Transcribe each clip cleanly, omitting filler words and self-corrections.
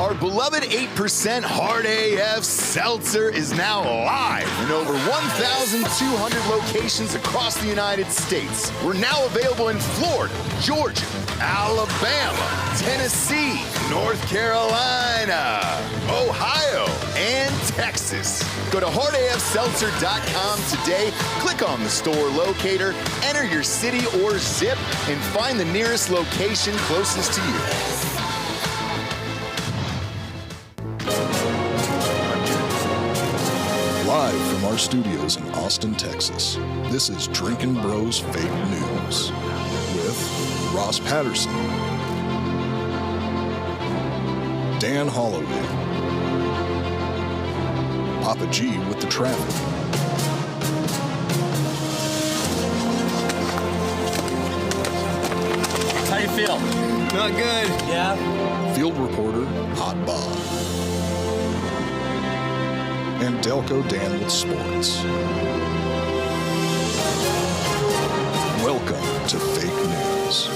Our beloved 8% Hard AF Seltzer is now live in over 1,200 locations across the United States. We're now available in Florida, Georgia, Alabama, Tennessee, North Carolina, Ohio, and Texas. Go to hardafseltzer.com today, click on the store locator, enter your city or zip, and find the nearest location closest to you. Live from our studios in Austin, Texas, this is Drinkin' Bros Fake News with Ross Patterson, Dan Hollaway, Papa G with the traffic, How you feel? Not good. Yeah? field reporter Hot Bob, and Delco Dan with sports. Welcome to Fake News.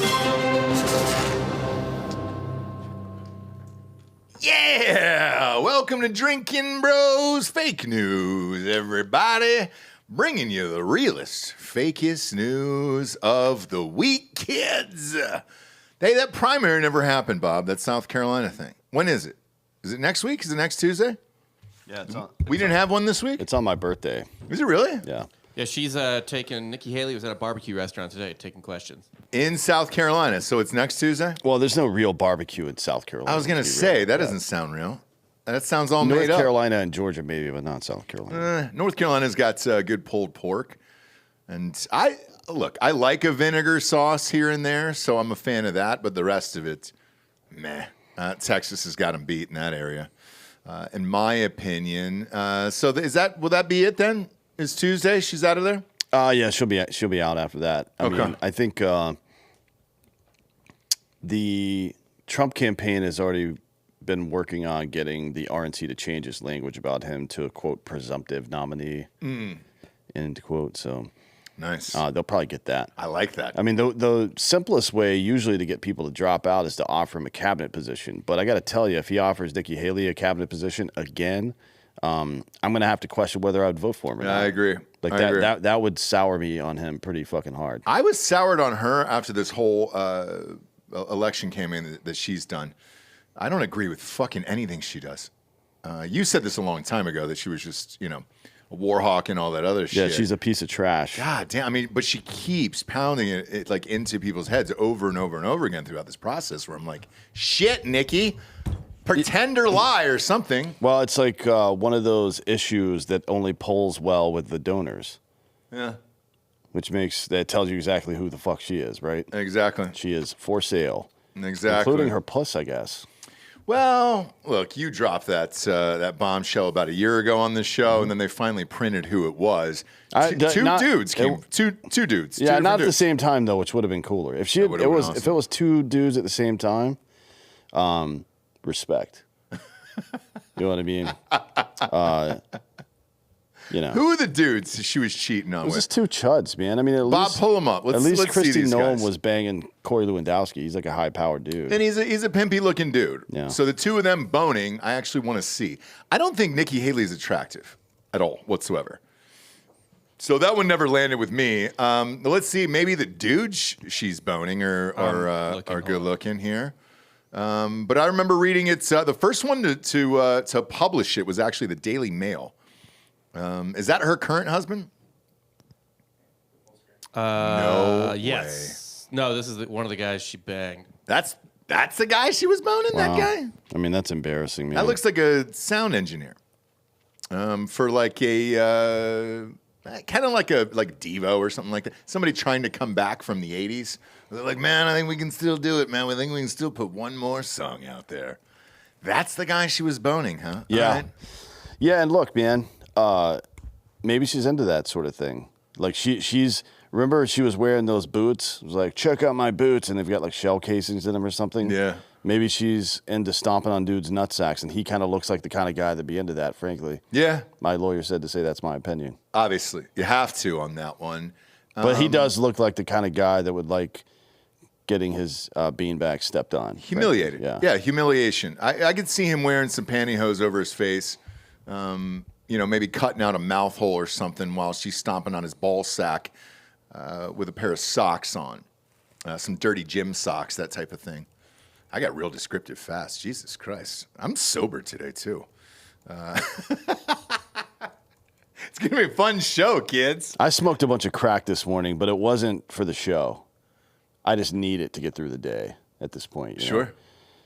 Yeah! Welcome to Drinkin' Bros Fake News, everybody. Bringing you the realest, fakest news of the week, kids. Hey, that primary never happened, Bob, that South Carolina thing. When is it? Is it next week? Is it next Tuesday? Yeah, We didn't have one this week? It's on my birthday. Is it really? Yeah. Yeah, she's taking, Nikki Haley was at a barbecue restaurant today taking questions. In South Carolina, so it's next Tuesday? Well, there's no real barbecue in South Carolina. I was going to say, that doesn't sound real. That sounds all North made up. Carolina and Georgia maybe, but not South Carolina. North Carolina's got good pulled pork. And I like a vinegar sauce here and there, so I'm a fan of that. But the rest of it, meh. Texas has got them beat in that area, in my opinion. So will that be it then? Is Tuesday? She's out of there? Yeah, she'll be out after that. I mean, I think the Trump campaign has already been working on getting the RNC to change its language about him to a quote presumptive nominee, end quote. So nice. They'll probably get that. I like that. I mean, the simplest way usually to get people to drop out is to offer him a cabinet position. But I got to tell you, if he offers Nikki Haley a cabinet position again, I'm going to have to question whether I would vote for him or not. I agree. That would sour me on him pretty fucking hard. I was soured on her after this whole election campaign that she's done. I don't agree with fucking anything she does. You said this a long time ago that she was just, a war hawk and all that other shit. Yeah, she's a piece of trash. God damn. I mean, but she keeps pounding it like into people's heads over and over and over again throughout this process where I'm like, shit, Nikki, pretend or lie or something. Well, it's like one of those issues that only polls well with the donors. Yeah. That tells you exactly who the fuck she is, right? Exactly. She is for sale. Exactly. Including her puss, I guess. Well, look, you dropped that bombshell about a year ago on this show, and then they finally printed who it was. Two dudes. Yeah, not at the same time though, which would have been cooler. If it was two dudes at the same time, respect. You know what I mean? Who are the dudes she was cheating on it was with? just two chuds, man. I mean, Bob, pull them up. At least Christy Nolan guys. was banging Corey Lewandowski. He's like a high-powered dude. And he's a pimpy looking dude. Yeah. So the two of them boning, I actually want to see. I don't think Nikki Haley is attractive at all whatsoever. So that one never landed with me. Let's see. Maybe the dudes she's boning are good looking here. But I remember reading it. The first one to publish it was actually the Daily Mail. Is that her current husband? No yes. way. No, this is one of the guys she banged. That's the guy she was boning, Wow. that guy? I mean, that's embarrassing, man. That looks like a sound engineer. For like a kind of like Devo or something like that. Somebody trying to come back from the 80s. They're like, man, I think we can still do it, man. I think we can still put one more song out there. That's the guy she was boning, huh? Yeah. All right. Yeah, and look, man, maybe she's into that sort of thing. Like she's remember she was wearing those boots. It was like, check out my boots, and they've got like shell casings in them or something. Yeah. Maybe she's into stomping on dudes' nutsacks, and he kind of looks like the kind of guy that'd be into that, frankly. Yeah. My lawyer said to say that's my opinion. Obviously. You have to on that one. But he does look like the kind of guy that would like getting his beanbag stepped on. Humiliated. Frankly. Yeah, humiliation. I could see him wearing some pantyhose over his face, maybe cutting out a mouth hole or something while she's stomping on his ball sack with a pair of socks on. Some dirty gym socks, that type of thing. I got real descriptive fast. Jesus Christ. I'm sober today, too. It's going to be a fun show, kids. I smoked a bunch of crack this morning, but it wasn't for the show. I just need it to get through the day at this point. Sure.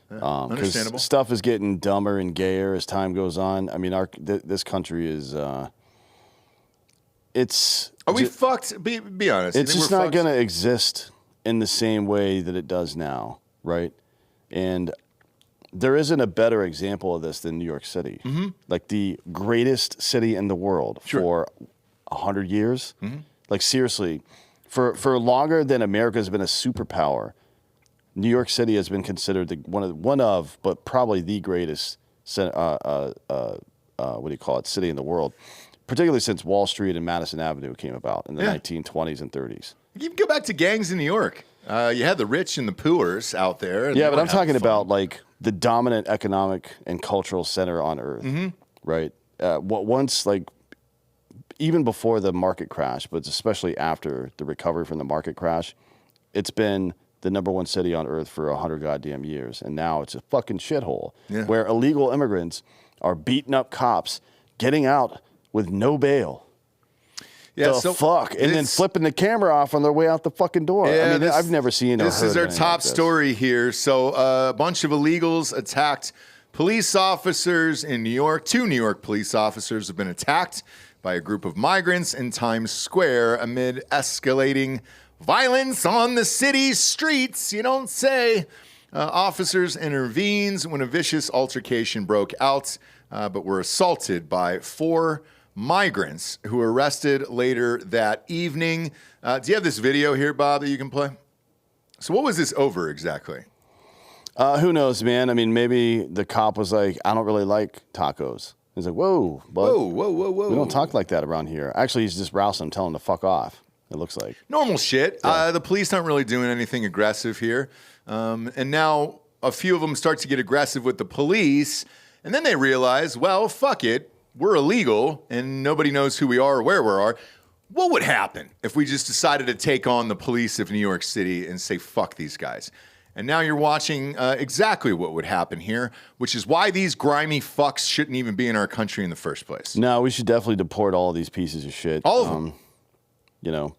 Understandable. Stuff is getting dumber and gayer as time goes on. I mean, this country is... it's... Are we fucked? Be honest. It's just not going to exist in the same way that it does now, right? And there isn't a better example of this than New York City. Mm-hmm. Like the greatest city in the world for 100 years. Mm-hmm. Like seriously, for longer than America has been a superpower, New York City has been considered one of, but probably the greatest, city in the world. Particularly since Wall Street and Madison Avenue came about in the 1920s and 30s. You can go back to gangs in New York. You had the rich and the poors out there. Yeah, but I'm talking about like the dominant economic and cultural center on Earth, right? Once, like, even before the market crash, but especially after the recovery from the market crash, it's been the number one city on Earth for 100 goddamn years. And now it's a fucking shithole where illegal immigrants are beating up cops, getting out with no bail. Yeah, fuck, and then flipping the camera off on their way out the fucking door. Yeah, I mean, I've never seen. This is our top story here. So, a bunch of illegals attacked police officers in New York. 2 New York police officers have been attacked by a group of migrants in Times Square amid escalating violence on the city's streets. You don't say. Officers intervened when a vicious altercation broke out, but were assaulted by 4 migrants who were arrested later that evening. Do you have this video here, Bob, that you can play? So what was this over exactly? Who knows, man? I mean, maybe the cop was like, I don't really like tacos. He's like, whoa, bud. Whoa. We don't talk like that around here. Actually, he's just rousing him, telling him to fuck off, it looks like. Normal shit. Yeah. The police aren't really doing anything aggressive here. And now a few of them start to get aggressive with the police, and then they realize, well, fuck it. We're illegal, and nobody knows who we are or where we are. What would happen if we just decided to take on the police of New York City and say, fuck these guys? And now you're watching exactly what would happen here, which is why these grimy fucks shouldn't even be in our country in the first place. No, we should definitely deport all of these pieces of shit. All of them. You know,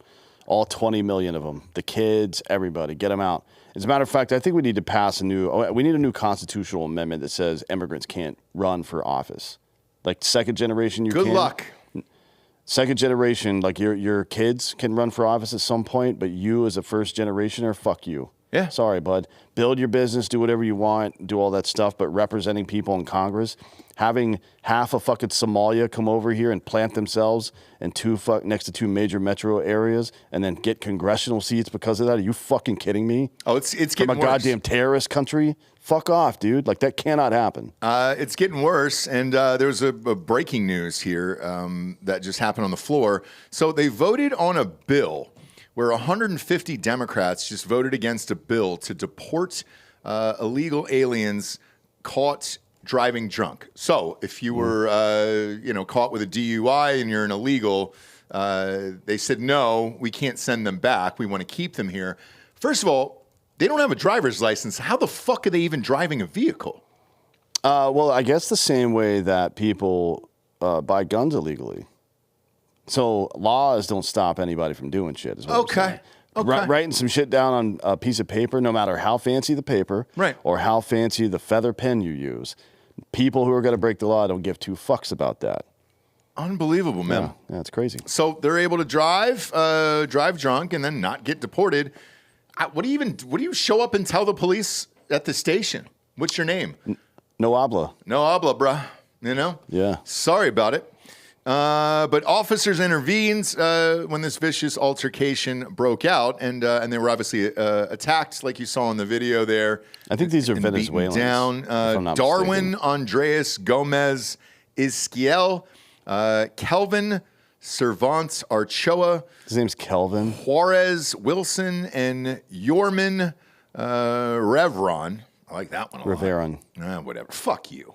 all 20 million of them. The kids, everybody, get them out. As a matter of fact, I think we need to pass a new constitutional amendment that says immigrants can't run for office. Like second generation, you can. Good luck. Second generation, like your kids can run for office at some point, but you as a first generationer, fuck you. Yeah. Sorry, bud. Build your business, do whatever you want, do all that stuff, but representing people in Congress, having half of fucking Somalia come over here and plant themselves in next to 2 major metro areas and then get congressional seats because of that? Are you fucking kidding me? Oh, it's getting From a worse. goddamn terrorist country? Fuck off, dude. Like, that cannot happen. It's getting worse, and there's a breaking news here that just happened on the floor. So they voted on a bill where 150 Democrats just voted against a bill to deport illegal aliens caught driving drunk. So if you were, caught with a DUI and you're an illegal, they said, no, we can't send them back. We want to keep them here. First of all, they don't have a driver's license. How the fuck are they even driving a vehicle? Well, I guess the same way that people buy guns illegally. So laws don't stop anybody from doing shit. Is what I'm saying. Okay. Writing some shit down on a piece of paper, no matter how fancy the paper, right, or how fancy the feather pen you use, people who are going to break the law don't give 2 fucks about that. Unbelievable, man. Yeah, it's crazy. So they're able to drive drunk and then not get deported. What do you show up and tell the police at the station? What's your name? No habla. No habla, bruh. You know? Yeah. Sorry about it. But officers intervened when this vicious altercation broke out, and they were obviously attacked, like you saw in the video there. I think these are Venezuelans. Down. Darwin Andreas Gomez Izquiel, Kelvin Cervantes Archoa. His name's Kelvin. Juarez Wilson and Yorman Revron. I like that one a lot. Reveron. Whatever. Fuck you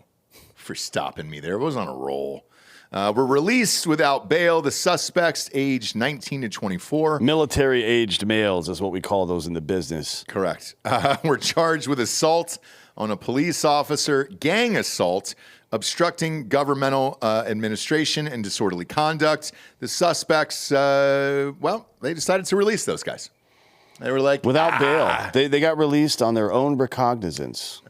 for stopping me there. It was on a roll. Were released without bail. The suspects aged 19 to 24. Military-aged males is what we call those in the business. Correct. Were charged with assault on a police officer, gang assault, obstructing governmental administration, and disorderly conduct. The suspects, they decided to release those guys. They were like, without bail. They got released on their own recognizance.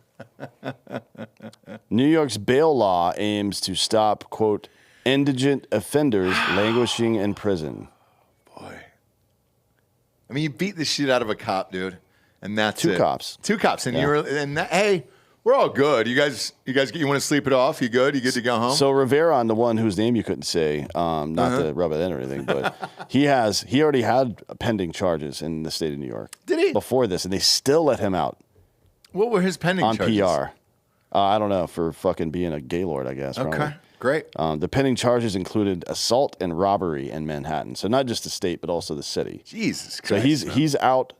New York's bail law aims to stop, quote, indigent offenders languishing in prison. Boy. I mean, you beat the shit out of a cop, dude. And that's Two cops. And hey, we're all good. You guys, you want to sleep it off? You good? You good to go home? So Rivera, the one whose name you couldn't say, not to rub it in or anything, but he already had pending charges in the state of New York. Did he? Before this, and they still let him out. What were his pending charges? On PR. I don't know, for fucking being a gaylord, I guess. Okay, probably. great. The pending charges included assault and robbery in Manhattan. So not just the state, but also the city. Jesus Christ. So he's out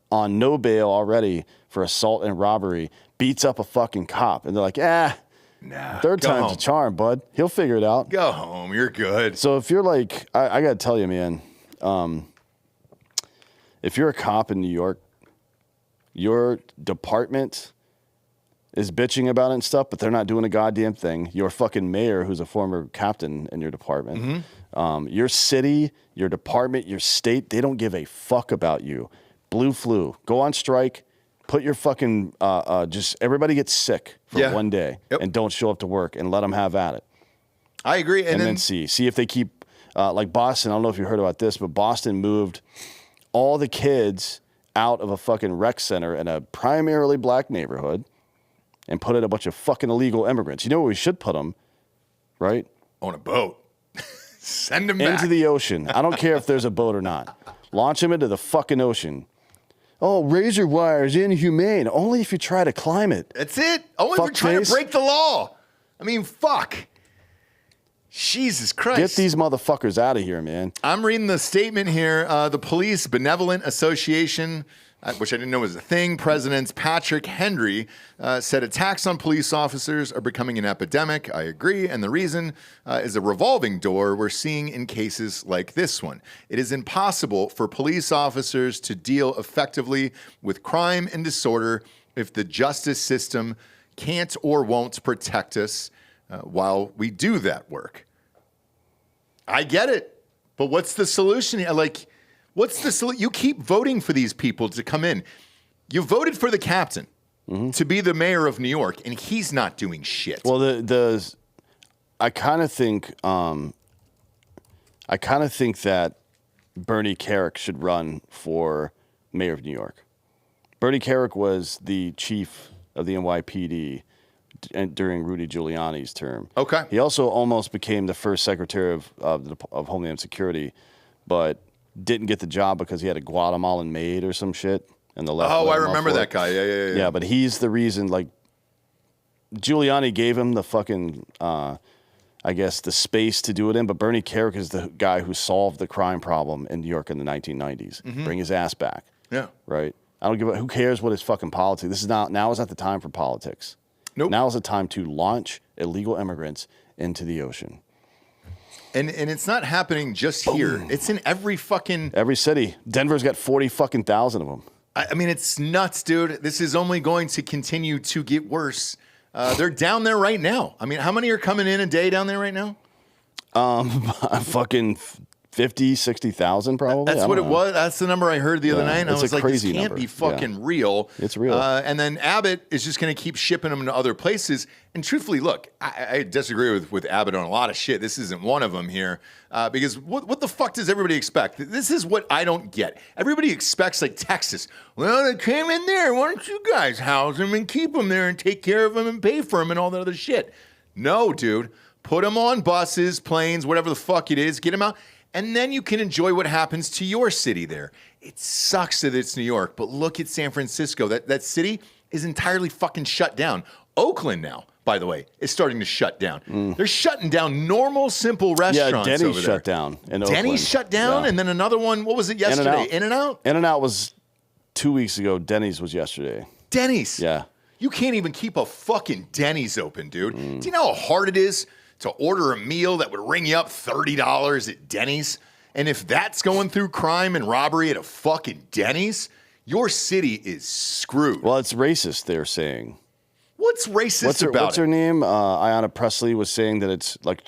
on no bail already for assault and robbery, beats up a fucking cop. And they're like, third time's a charm, bud. He'll figure it out. Go home. You're good. So if you're like, I got to tell you, man, if you're a cop in New York, your department is bitching about it and stuff, but they're not doing a goddamn thing. Your fucking mayor, who's a former captain in your department, your city, your department, your state, they don't give a fuck about you. Blue flu. Go on strike. Put your fucking, just everybody gets sick for one day and don't show up to work and let them have at it. I agree. And then see if they keep, like Boston, I don't know if you heard about this, but Boston moved all the kids out of a fucking rec center in a primarily black neighborhood and put in a bunch of fucking illegal immigrants. You know where we should put them, right? On a boat. Send them back. Into the ocean. I don't care if there's a boat or not. Launch them into the fucking ocean. Oh, razor wire is inhumane. Only if you try to climb it. That's it. Only if you're trying to break the law. I mean, fuck. Jesus Christ. Get these motherfuckers out of here, man. I'm reading the statement here. The Police Benevolent Association, which I didn't know was a thing, President Patrick Henry said attacks on police officers are becoming an epidemic. I agree. And the reason is a revolving door we're seeing in cases like this one. It is impossible for police officers to deal effectively with crime and disorder if the justice system can't or won't protect us while we do that work. I get it. But what's the solution? What's the solution? You keep voting for these people to come in. You voted for the captain to be the mayor of New York, and he's not doing shit. Well, I kind of think that Bernie Kerik should run for mayor of New York. Bernie Kerik was the chief of the NYPD during Rudy Giuliani's term. Okay. He also almost became the first secretary of Homeland Security, but didn't get the job because he had a Guatemalan maid or some shit. And the left. Oh, I remember that guy. Yeah. Yeah, but he's the reason. Like, Giuliani gave him the fucking, I guess, the space to do it in. But Bernie Kerik is the guy who solved the crime problem in New York in the 1990s. Bring his ass back. Yeah. Right. I don't give a. Who cares what his fucking politics? This is now is not the time for politics. Nope. Now is the time to launch illegal immigrants into the ocean. And it's not happening just here. It's in every city. Denver's got 40,000 of them. I mean, it's nuts, dude. This is only going to continue to get worse. They're down there right now. I mean, how many are coming in a day down there right now? Fucking 50, 60,000 probably. That's what it was. That's the number I heard the other night. And I was like, this can't be fucking real. It's real. And then Abbott is just going to keep shipping them to other places. And truthfully, look, I disagree with Abbott on a lot of shit. This isn't one of them here. Because what the fuck does everybody expect? This is what I don't get. Everybody expects, like, Texas. Well, they came in there. Why don't you guys house them and keep them there and take care of them and pay for them and all that other shit? No, dude. Put them on buses, planes, whatever the fuck it is. Get them out. And then you can enjoy what happens to your city there. It sucks that it's New York, but look at San Francisco. That city is entirely fucking shut down. Oakland now, by the way, is starting to shut down. They're shutting down normal, simple restaurants Denny's over there. Shut down in Oakland. Denny's shut down, and then another one, what was it yesterday? In-N-Out? In-N-Out was 2 weeks ago. Denny's was yesterday. Denny's. Yeah. You can't even keep a fucking Denny's open, dude. Do you know how hard it is to order a meal that would ring you up $30 at Denny's? And if that's going through crime and robbery at a fucking Denny's, your city is screwed. Well, it's racist, they're saying. What's racist about What's her name? Ayanna Presley was saying that it's like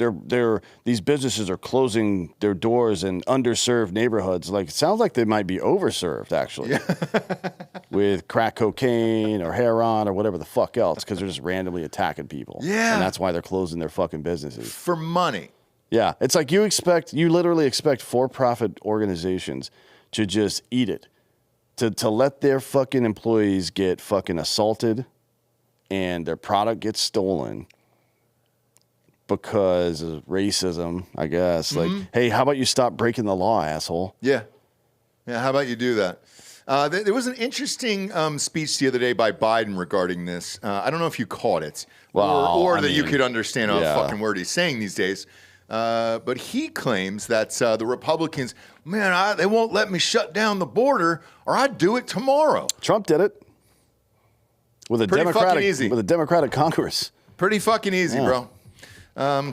these businesses are closing their doors in underserved neighborhoods. Like, it sounds like they might be overserved, actually, with crack cocaine or heroin or whatever the fuck else, because they're just randomly attacking people. Yeah. And that's why they're closing their fucking businesses. For money. Yeah. It's like you literally expect for-profit organizations to just eat it, to let their fucking employees get fucking assaulted and their product gets stolen because of racism, I guess. Like, hey, how about you stop breaking the law, asshole? Yeah. Yeah, how about you do that? There was an interesting speech the other day by Biden regarding this. I don't know if you caught it or that you could understand a fucking word he's saying these days. But he claims that the Republicans, they won't let me shut down the border or I'd do it tomorrow. Trump did it. With a Democratic Congress. Pretty fucking easy, bro.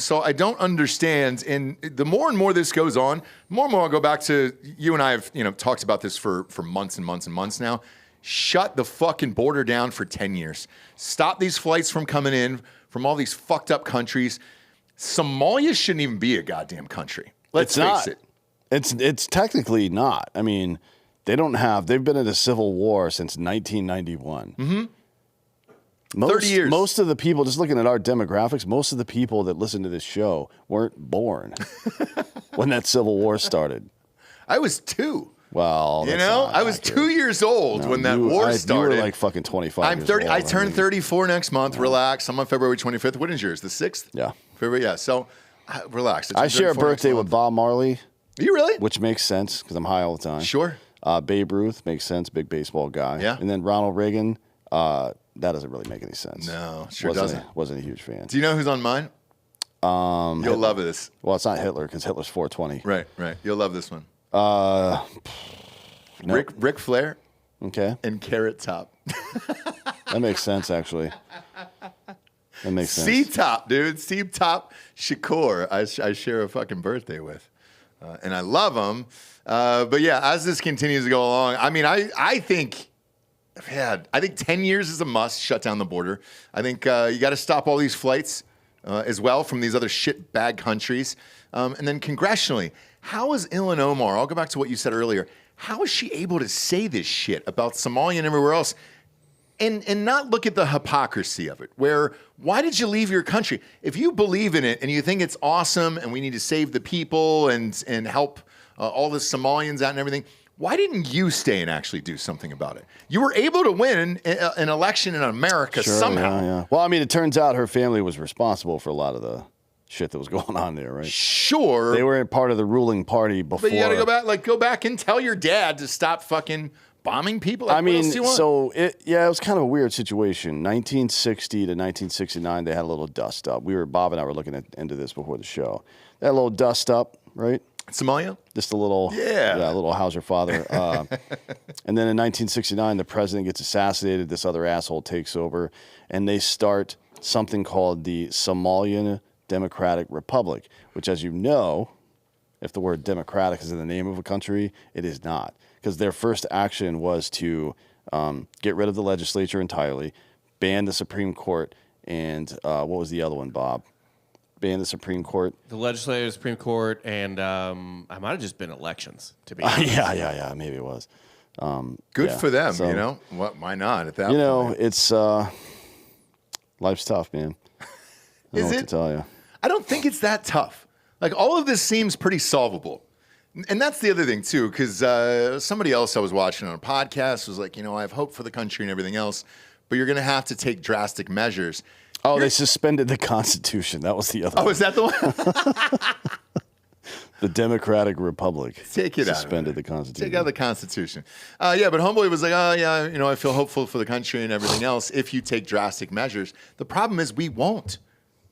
So I don't understand. And the more and more this goes on, more and more I'll go back to, you and I have talked about this for months and months and months now. Shut the fucking border down for 10 years. Stop these flights from coming in from all these fucked up countries. Somalia shouldn't even be a goddamn country. Let's face it. It's technically not. I mean, they've been in a civil war since 1991. Mm-hmm. 30 years. Most of the people, just looking at our demographics, most of the people that listen to this show weren't born when that Civil War started. I was 2. Well, I was 2 years old when that war started. You were like fucking 25. I'm 30. I turned 34 next month. Yeah. Relax. I'm on February 25th. When is yours? The 6th? Yeah. February. Yeah. So relax. I share a birthday with Bob Marley. Are you really? Which makes sense because I'm high all the time. Sure. Babe Ruth makes sense. Big baseball guy. Yeah. And then Ronald Reagan. That doesn't really make any sense. No, sure doesn't. Wasn't a huge fan. Do you know who's on mine? You'll love this. Well, it's not Hitler because Hitler's 420. Right. You'll love this one. No. Ric Flair. Okay. And Carrot Top. That makes sense, actually. That makes sense. C-Top, dude. C-Top Shakur. I share a fucking birthday with. And I love him. But yeah, as this continues to go along, I mean, I think 10 years is a must. Shut down the border. I think you got to stop all these flights as well from these other shit bag countries. And then congressionally, how is Ilhan Omar, I'll go back to what you said earlier, how is she able to say this shit about Somalia and everywhere else and not look at the hypocrisy of it? Why did you leave your country? If you believe in it and you think it's awesome and we need to save the people and help all the Somalians out and everything, why didn't you stay and actually do something about it? You were able to win an election in America somehow. Yeah. Well, I mean, it turns out her family was responsible for a lot of the shit that was going on there, right? Sure. They were part of the ruling party before. But you got to go back and tell your dad to stop fucking bombing people. I mean, it was kind of a weird situation. 1960 to 1969, they had a little dust up. Bob and I were looking into this before the show. They had a little dust up, right? Somalia? Just a little, a little how's your father? And then in 1969, the president gets assassinated. This other asshole takes over, and they start something called the Somalian Democratic Republic, which, as you know, if the word democratic is in the name of a country, it is not. Because their first action was to get rid of the legislature entirely, ban the Supreme Court, and what was the other one, Bob? Ban the Supreme Court. The legislative Supreme Court, and I might have just been elections, to be honest. Yeah, maybe it was. Good for them, so, why not at that point? It's life's tough, man. I don't know what to tell you. I don't think it's that tough. Like, all of this seems pretty solvable. And that's the other thing, too, because somebody else I was watching on a podcast was like, I have hope for the country and everything else, but you're going to have to take drastic measures. Oh, they suspended the Constitution. That was the other one. Oh, is that the one? The Democratic Republic. Take it suspended the Constitution. Take out the Constitution. But Homeboy was like, I feel hopeful for the country and everything else if you take drastic measures. The problem is we won't.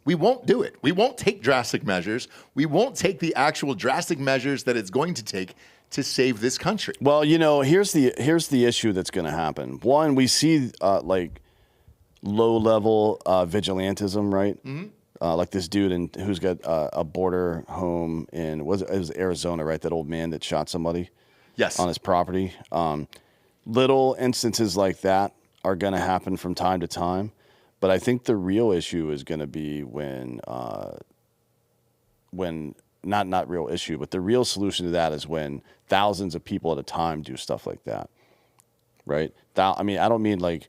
We won't do it. We won't take drastic measures. We won't take the actual drastic measures that it's going to take to save this country. Well, here's the issue that's going to happen. One, we see like low-level vigilantism, right? Mm-hmm. Like this dude who's got a border home in it was Arizona, right? That old man that shot somebody, yes, on his property. Little instances like that are going to happen from time to time, but I think the real issue is going to be when not real issue, but the real solution to that is when thousands of people at a time do stuff like that, right? I don't mean like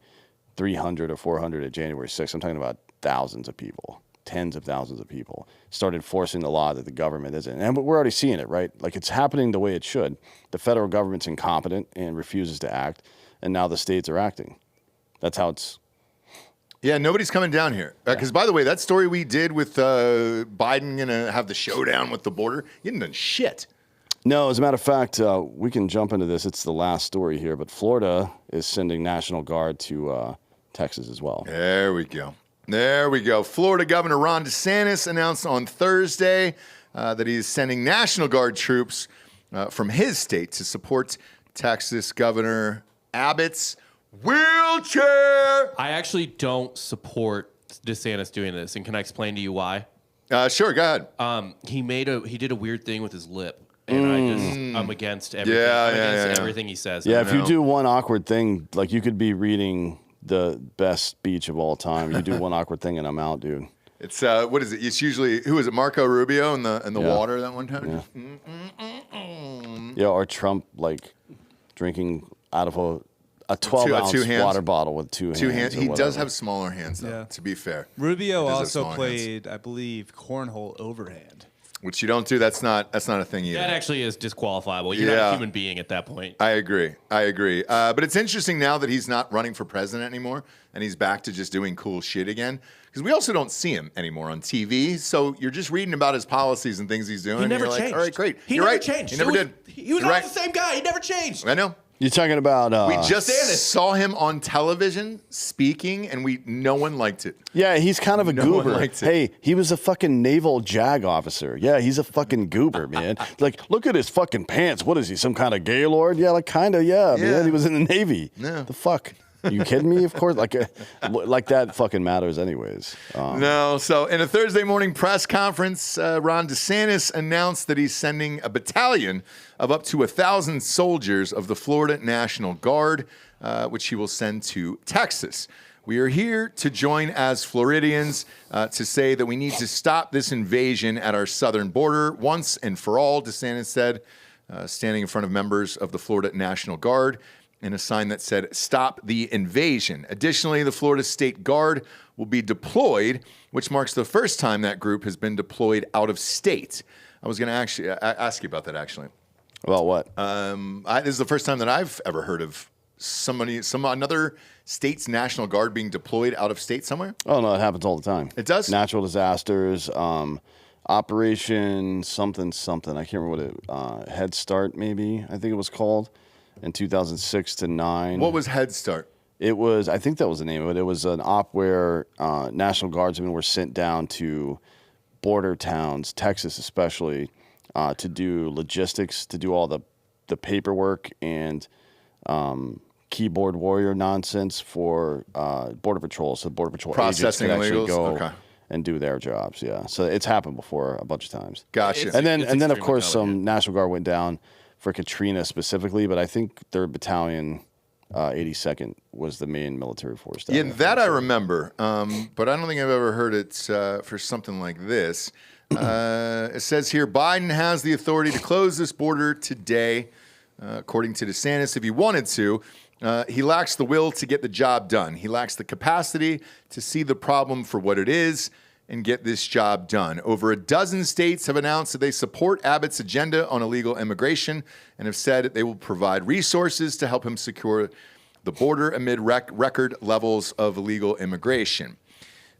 300 or 400 at January 6th. I'm talking about thousands of people, tens of thousands of people start enforcing the law that the government isn't. And we're already seeing it, right? Like it's happening the way it should. The federal government's incompetent and refuses to act, and now the states are acting. That's how it's... Yeah, nobody's coming down here. Because, by the way, that story we did with Biden going to have the showdown with the border, you didn't done shit. No, as a matter of fact, we can jump into this. It's the last story here, but Florida is sending National Guard to Texas as well. There we go. Florida Governor Ron DeSantis announced on Thursday that he is sending National Guard troops from his state to support Texas Governor Abbott's wheelchair. I actually don't support DeSantis doing this, and can I explain to you why? Sure, go ahead. He did a weird thing with his lip, and I'm against everything. Everything he says. Yeah, if you do one awkward thing, like you could be reading the best speech of all time. You do one awkward thing, and I'm out, dude. It's what is it? It's usually who is it? Marco Rubio in the water that one time. Yeah, or Trump like drinking out of a 12-ounce water bottle with two hands. He does have smaller hands, though, to be fair. Rubio also played, I believe, cornhole overhand. Which you don't do. That's not a thing either. That actually is disqualifiable. You're not a human being at that point. I agree. But it's interesting now that he's not running for president anymore, and he's back to just doing cool shit again. Because we also don't see him anymore on TV. So you're just reading about his policies and things he's doing. He never and you're changed. Like, all right, great. He You're never right. changed. He never did. He was always the same guy. He never changed. I know. You're talking about... we just saw him on television speaking, and no one liked it. Yeah, he's kind of a goober. Liked it. Hey, he was a fucking naval JAG officer. Yeah, he's a fucking goober, man. Like, look at his fucking pants. What is he, some kind of gaylord? Yeah, like kind of, man. He was in the Navy. Yeah. The fuck? Are you kidding me? Of course. Like that fucking matters anyways. No. So in a Thursday morning press conference, Ron DeSantis announced that he's sending a battalion of up to 1,000 soldiers of the Florida National Guard, which he will send to Texas. We are here to join as Floridians to say that we need to stop this invasion at our southern border once and for all, DeSantis said, standing in front of members of the Florida National Guard in a sign that said, "Stop the invasion." Additionally, the Florida State Guard will be deployed, which marks the first time that group has been deployed out of state. I was going to actually ask you about that, actually. About what? This is the first time that I've ever heard of another state's National Guard being deployed out of state somewhere. Oh, no, it happens all the time. It does? Natural disasters, Operation something. I can't remember what it, Head Start maybe, I think it was called, in 2006 to 9. What was Head Start? It was, I think that was the name of it. It was an op where National Guardsmen were sent down to border towns, Texas especially, to do logistics, to do all the paperwork and keyboard warrior nonsense for Border Patrol. So Border Patrol Processing agents could actually illegals? go and do their jobs. Yeah, so it's happened before a bunch of times. Gotcha. And then of course some National Guard went down for Katrina specifically, but I think their battalion, 82nd, was the main military force. Yeah, that I remember, but I don't think I've ever heard it for something like this. It says here, Biden has the authority to close this border today, according to DeSantis, if he wanted to. He lacks the will to get the job done. He lacks the capacity to see the problem for what it is and get this job done. Over a dozen states have announced that they support Abbott's agenda on illegal immigration and have said that they will provide resources to help him secure the border amid record levels of illegal immigration.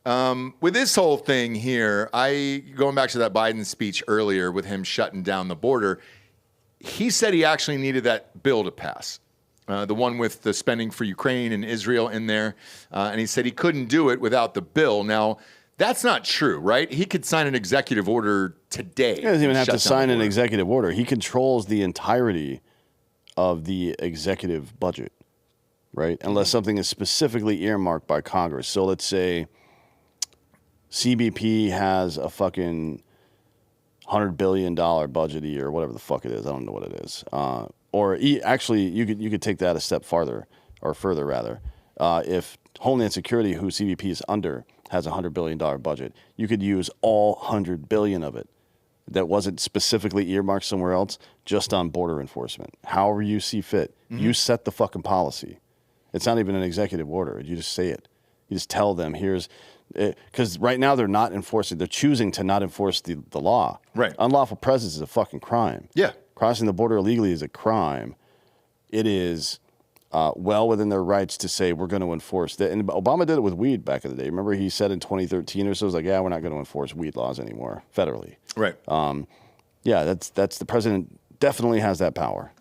With this whole thing here, going back to that Biden speech earlier with him shutting down the border, he said he actually needed that bill to pass. The one with the spending for Ukraine and Israel in there. And he said he couldn't do it without the bill. Now, That's not true, right? He could sign an executive order today. He doesn't even have to shut down sign the an border. executive order. He controls the entirety of the executive budget, right? Unless something is specifically earmarked by Congress. So let's say CBP has a fucking $100 billion budget a year, whatever the fuck it is. I don't know what it is. Actually, you could take that a step farther, or further rather. If Homeland Security, who CBP is under, has a $100 billion budget, you could use all $100 billion of it that wasn't specifically earmarked somewhere else, just on border enforcement. However you see fit. You set the fucking policy. It's not even an executive order. You just say it. You just tell them, because right now they're not enforcing. They're choosing to not enforce the law. Right. Unlawful presence is a fucking crime. Yeah. Crossing the border illegally is a crime. It is well within their rights to say we're going to enforce that. And Obama did it with weed back in the day. Remember he said in 2013 or so, it was like, yeah, we're not going to enforce weed laws anymore federally. Right. Yeah, that's the president definitely has that power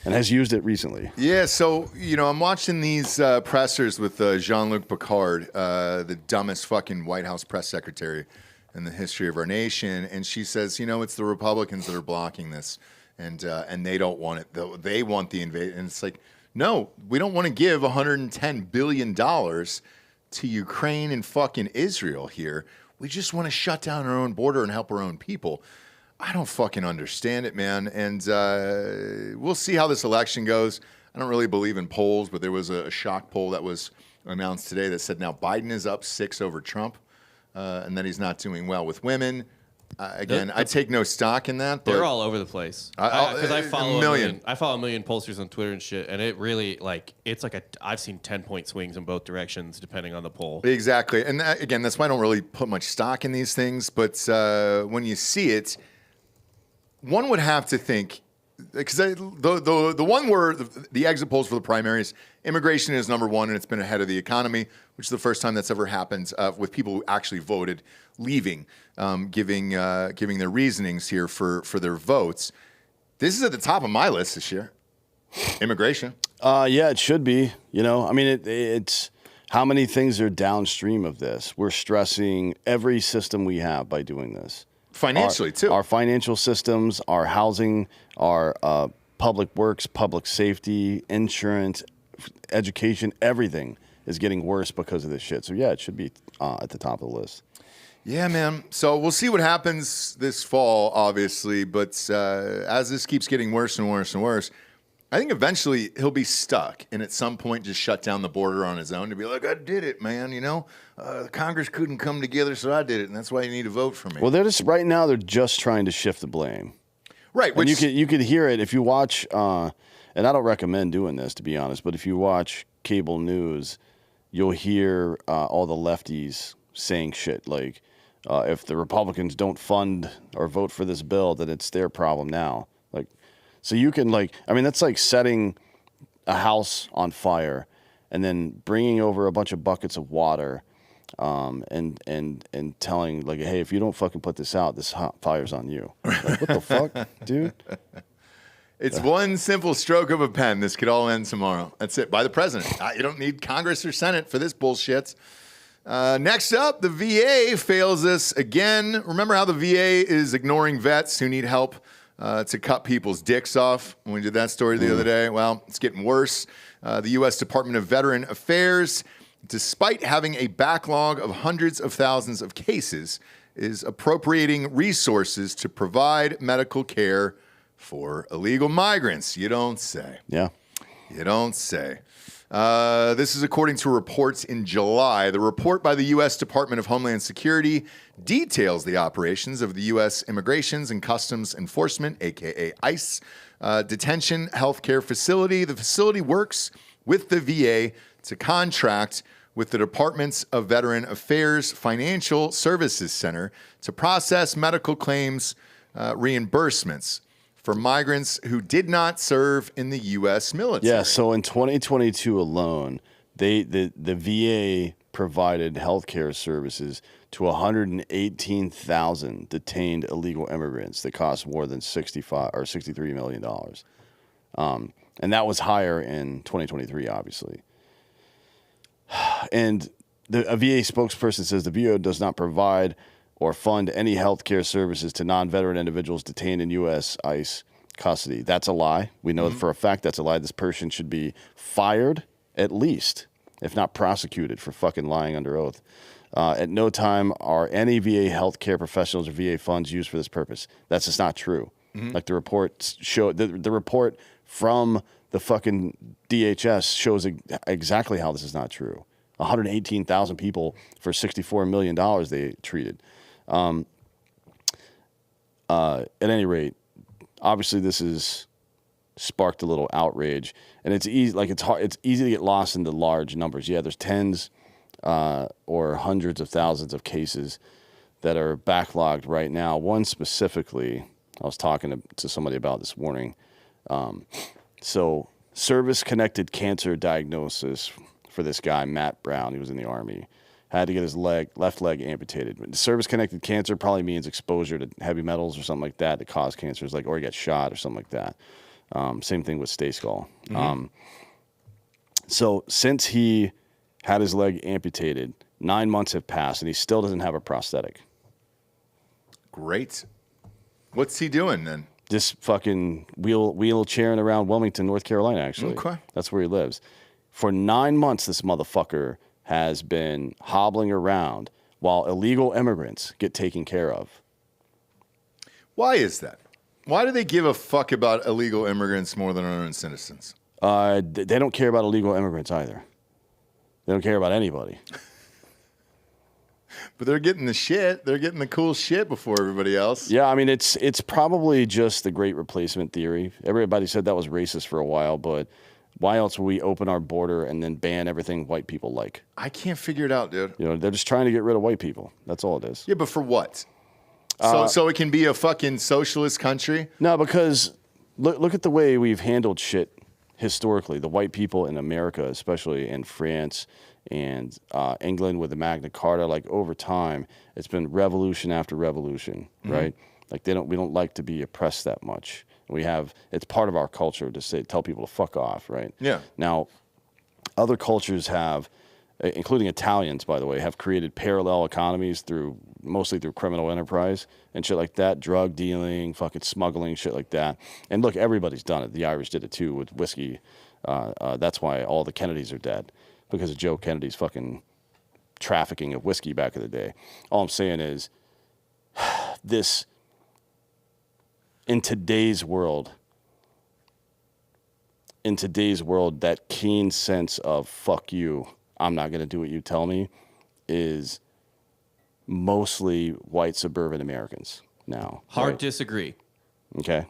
and has used it recently. Yeah, so, I'm watching these pressers with Jean-Luc Picard, the dumbest fucking White House press secretary in the history of our nation. And she says, it's the Republicans that are blocking this. And they don't want it. They want the invasion. And it's like, no, we don't want to give $110 billion to Ukraine and fucking Israel here. We just want to shut down our own border and help our own people. I don't fucking understand it, man. And we'll see how this election goes. I don't really believe in polls, but there was a shock poll that was announced today that said now Biden is up 6 over Trump, and that he's not doing well with women. I take no stock in that. But they're all over the place. Because I follow a million pollsters on Twitter and shit, and it really I've seen 10-point swings in both directions depending on the poll. Exactly, and again, that's why I don't really put much stock in these things. But when you see it, one would have to think, because the one where the exit polls for the primaries, immigration is number one, and it's been ahead of the economy, which is the first time that's ever happened with people who actually voted leaving, giving their reasonings here for their votes. This is at the top of my list this year. Immigration. Yeah, it should be. It's how many things are downstream of this. We're stressing every system we have by doing this. Financially, too. Our financial systems, our housing, our public works, public safety, insurance, education, everything is getting worse because of this shit. So, yeah, it should be at the top of the list. Yeah, man. So we'll see what happens this fall, obviously. But as this keeps getting worse and worse and worse, I think eventually he'll be stuck and at some point just shut down the border on his own to be like, I did it, man. Congress couldn't come together, so I did it. And that's why you need to vote for me. Well, they're just trying to shift the blame. Right. And you could hear it if you watch, and I don't recommend doing this, to be honest, but if you watch cable news, you'll hear all the lefties saying shit like, if the Republicans don't fund or vote for this bill, then it's their problem now. So you can that's like setting a house on fire and then bringing over a bunch of buckets of water, and telling hey, if you don't fucking put this out, this fire's on you. What the fuck, dude? It's one simple stroke of a pen. This could all end tomorrow. That's it. By the president. You don't need Congress or Senate for this bullshit. Next up, the VA fails us again. Remember how the VA is ignoring vets who need help to cut people's dicks off when we did that story the other day? Well, it's getting worse. The U.S. Department of Veteran Affairs, despite having a backlog of hundreds of thousands of cases, is appropriating resources to provide medical care for illegal migrants. You don't say. Yeah. You don't say. This is according to reports in July. The report by the U.S. Department of Homeland Security details the operations of the U.S. Immigrations and Customs Enforcement, a.k.a. ICE, detention healthcare facility. The facility works with the VA to contract with the Department's of Veteran Affairs Financial Services Center to process medical claims reimbursements for migrants who did not serve in the U.S. military. Yeah, so in 2022 alone, the VA provided healthcare services to 118,000 detained illegal immigrants that cost more than $63 million. And that was higher in 2023, obviously. And a VA spokesperson says the VA does not provide or fund any health care services to non-veteran individuals detained in U.S. ICE custody. That's a lie. We know for a fact that's a lie. This person should be fired at least, if not prosecuted for fucking lying under oath. At no time are any VA healthcare professionals or VA funds used for this purpose. That's just not true. Like the report show, the report from the fucking DHS shows exactly how this is not true. 118,000 people for $64 million they treated. At any rate, obviously this has sparked a little outrage, and it's easy. Like it's easy to get lost into large numbers. Yeah, there's tens or hundreds of thousands of cases that are backlogged right now. One specifically, I was talking to somebody about this morning. So service-connected cancer diagnosis for this guy, Matt Brown. He was in the Army. Had to get his left leg amputated. Service-connected cancer probably means exposure to heavy metals or something like that cause cancers, or he got shot or something like that. Same thing with stay skull. So since he had his leg amputated, 9 months have passed, and he still doesn't have a prosthetic. Great. What's he doing then? Just fucking wheelchairing around Wilmington, North Carolina, actually. Okay. That's where he lives. For 9 months, this motherfucker has been hobbling around while illegal immigrants get taken care of. Why is that? Why do they give a fuck about illegal immigrants more than our own citizens? They don't care about illegal immigrants either. They don't care about anybody. But they're getting the shit. They're getting the cool shit before everybody else. Yeah, I mean, it's probably just the great replacement theory. Everybody said that was racist for a while, but why else would we open our border and then ban everything white people like? I can't figure it out, dude. You know, they're just trying to get rid of white people. That's all it is. Yeah, but for what? So it can be a fucking socialist country? No, because look at the way we've handled shit historically. The white people in America, especially in France and England with the Magna Carta, like over time, it's been revolution after revolution, right? Like we don't like to be oppressed that much. It's part of our culture to tell people to fuck off, right? Yeah. Now, other cultures have, including Italians, by the way, have created parallel economies mostly through criminal enterprise and shit like that, drug dealing, fucking smuggling, shit like that. And look, everybody's done it. The Irish did it too with whiskey. That's why all the Kennedys are dead, because of Joe Kennedy's fucking trafficking of whiskey back in the day. All I'm saying is in today's world, that keen sense of fuck you, I'm not going to do what you tell me, is mostly white suburban Americans now. Hard disagree. Okay.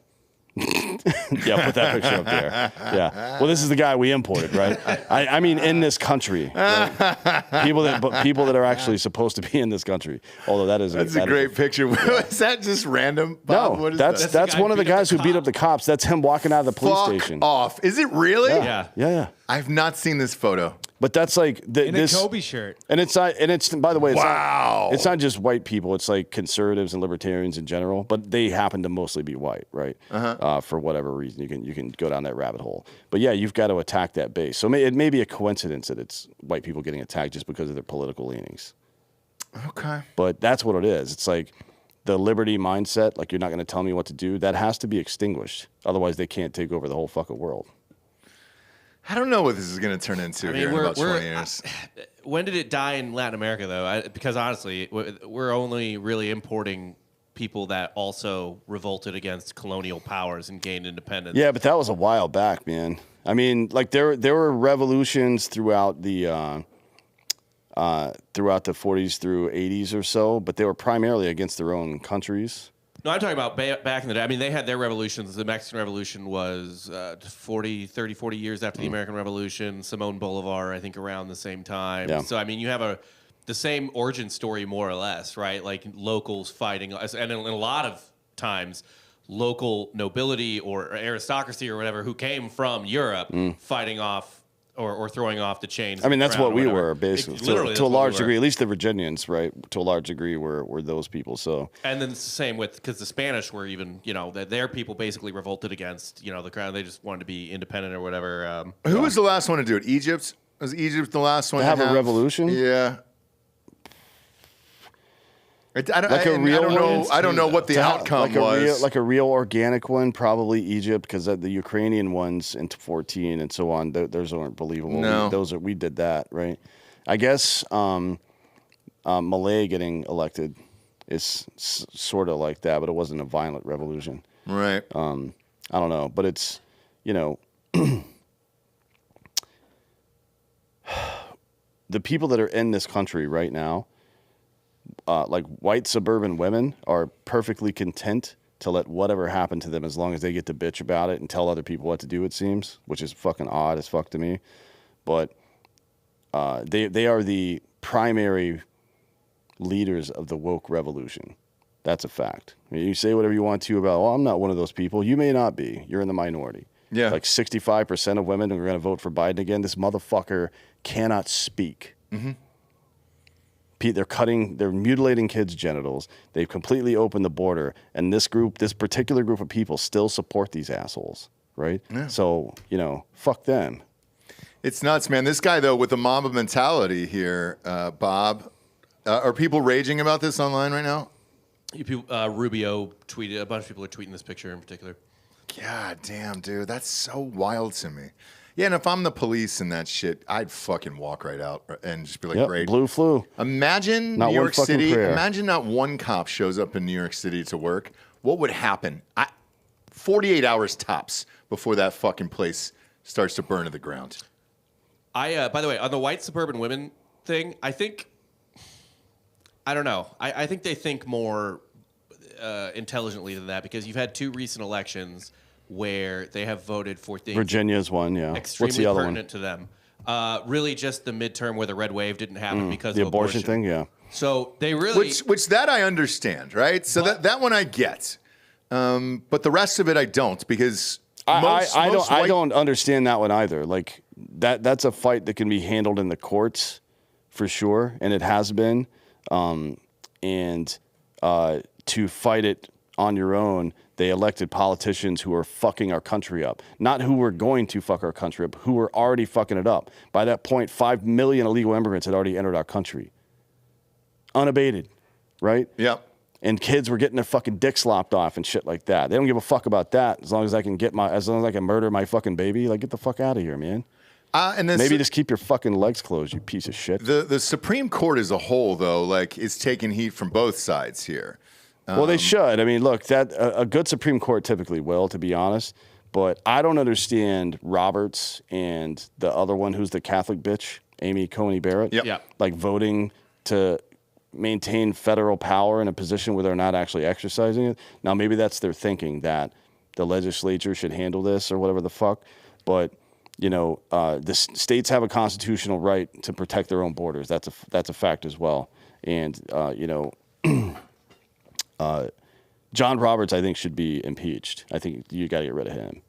Yeah, put that picture up there. Yeah. Well, this is the guy we imported, right? I mean, in this country, right? People that are actually supposed to be in this country. Although that's a great picture. Is that just random, Bob? No, what is that's one of the guys who beat up the cops. That's him walking out of the police station. Off. Is it really? Yeah. I've not seen this photo. But that's like in a Kobe shirt, and it's by the way, wow. It's not just white people. It's like conservatives and libertarians in general. But they happen to mostly be white, right? For whatever reason, you can go down that rabbit hole. But yeah, you've got to attack that base. So it may be a coincidence that it's white people getting attacked just because of their political leanings. Okay. But that's what it is. It's like the liberty mindset. Like, you're not going to tell me what to do. That has to be extinguished. Otherwise, they can't take over the whole fucking world. I don't know what this is going to turn into here in about 20 years. When did it die in Latin America, though? Because honestly, we're only really importing people that also revolted against colonial powers and gained independence. Yeah, but that was a while back, man. I mean, like there were revolutions throughout the 40s through 80s or so, but they were primarily against their own countries. No, I'm talking about back in the day. I mean, they had their revolutions. The Mexican Revolution was 40 years after the American Revolution. Simón Bolívar, I think, around the same time. Yeah. So, I mean, you have the same origin story, more or less, right? Like locals fighting. And in a lot of times, local nobility or aristocracy or whatever who came from Europe fighting off or throwing off the chains. I mean, that's what we were, basically. To a large degree, were. at least the Virginians, right? To a large degree, were those people. So, and then it's the same because the Spanish were even, their people basically revolted against, the crown. They just wanted to be independent or whatever. Who was the last one to do it? Egypt? Was Egypt the last one to have a revolution? Yeah. I don't know what the outcome was. Like a real organic one, probably Egypt, because the Ukrainian ones in 2014 and so on, those aren't believable. No. We did that, right? I guess Malay getting elected is sort of like that, but it wasn't a violent revolution. Right. I don't know, but it's, the people that are in this country right now, like white suburban women, are perfectly content to let whatever happen to them as long as they get to bitch about it and tell other people what to do, it seems, which is fucking odd as fuck to me. But they are the primary leaders of the woke revolution. That's a fact. I mean, you say whatever you want to about, I'm not one of those people. You may not be. You're in the minority. Yeah. Like 65% of women are going to vote for Biden again. This motherfucker cannot speak. Mm-hmm. They're mutilating kids' genitals. They've completely opened the border. And this particular group of people still support these assholes, right? Yeah. So, fuck them. It's nuts, man. This guy, though, with the Mamba mentality here, Bob, are people raging about this online right now? Rubio tweeted, a bunch of people are tweeting this picture in particular. God damn, dude. That's so wild to me. Yeah, and if I'm the police and that shit, I'd fucking walk right out and just be like, great. Blue flu. Imagine New York City. Imagine not one cop shows up in New York City to work. What would happen? 48 hours tops before that fucking place starts to burn to the ground. By the way, on the white suburban women thing, I don't know. I think they think more intelligently than that, because you've had two recent elections where they have voted for things. Virginia's one, yeah. Extremely What's the other pertinent to them. Really, just the midterm where the red wave didn't happen because the of abortion thing, yeah. So they really, which that I understand, right? So that one I get, but the rest of it I don't, because I don't understand that one either. Like that's a fight that can be handled in the courts for sure, and it has been. To fight it on your own, they elected politicians who are fucking our country up. Not who were going to fuck our country up, who were already fucking it up. By that point, 5 million illegal immigrants had already entered our country. Unabated, right? Yep. And kids were getting their fucking dick slopped off and shit like that. They don't give a fuck about that as long as I can murder my fucking baby. Like, get the fuck out of here, man. Maybe just keep your fucking legs closed, you piece of shit. The Supreme Court as a whole, though, like, is taking heat from both sides here. Well, they should. I mean, look, a good Supreme Court typically will, to be honest. But I don't understand Roberts and the other one, who's the Catholic bitch, Amy Coney Barrett. Yep. Like voting to maintain federal power in a position where they're not actually exercising it. Now, maybe that's their thinking, that the legislature should handle this or whatever the fuck. But the states have a constitutional right to protect their own borders. That's a fact as well. And John Roberts, I think, should be impeached. I think you got to get rid of him.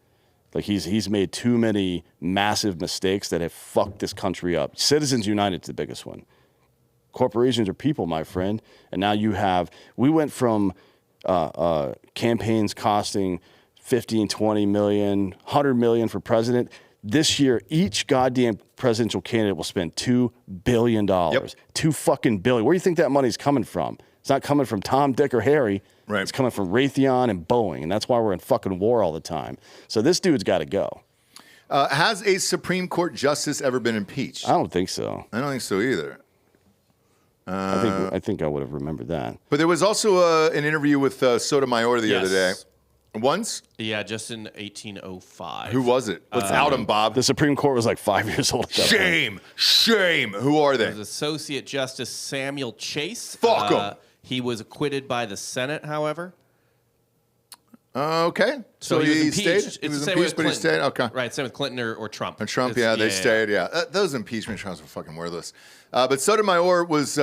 Like he's made too many massive mistakes that have fucked this country up. Citizens United's the biggest one. Corporations are people, my friend. And now we went from campaigns costing 15, 20 million, 100 million for president. This year, each goddamn presidential candidate will spend $2 billion. Yep. $2 fucking billion. Where do you think that money's coming from? It's not coming from Tom, Dick, or Harry. Right. It's coming from Raytheon and Boeing, and that's why we're in fucking war all the time. So this dude's got to go. Has a Supreme Court justice ever been impeached? I don't think so. I don't think so either. I think I would have remembered that. But there was also an interview with Sotomayor the other day. Once? Yeah, just in 1805. Who was it? Let's out him, Bob. The Supreme Court was like 5 years old. Shame. Who are they? It was Associate Justice Samuel Chase. Fuck him. He was acquitted by the Senate, however. Okay. So he was stayed? It's He was the same impeached, with but he stayed? Okay. Right, same with Clinton or Trump. And Trump, they stayed, yeah. Those impeachment trials were fucking worthless. But Sotomayor was,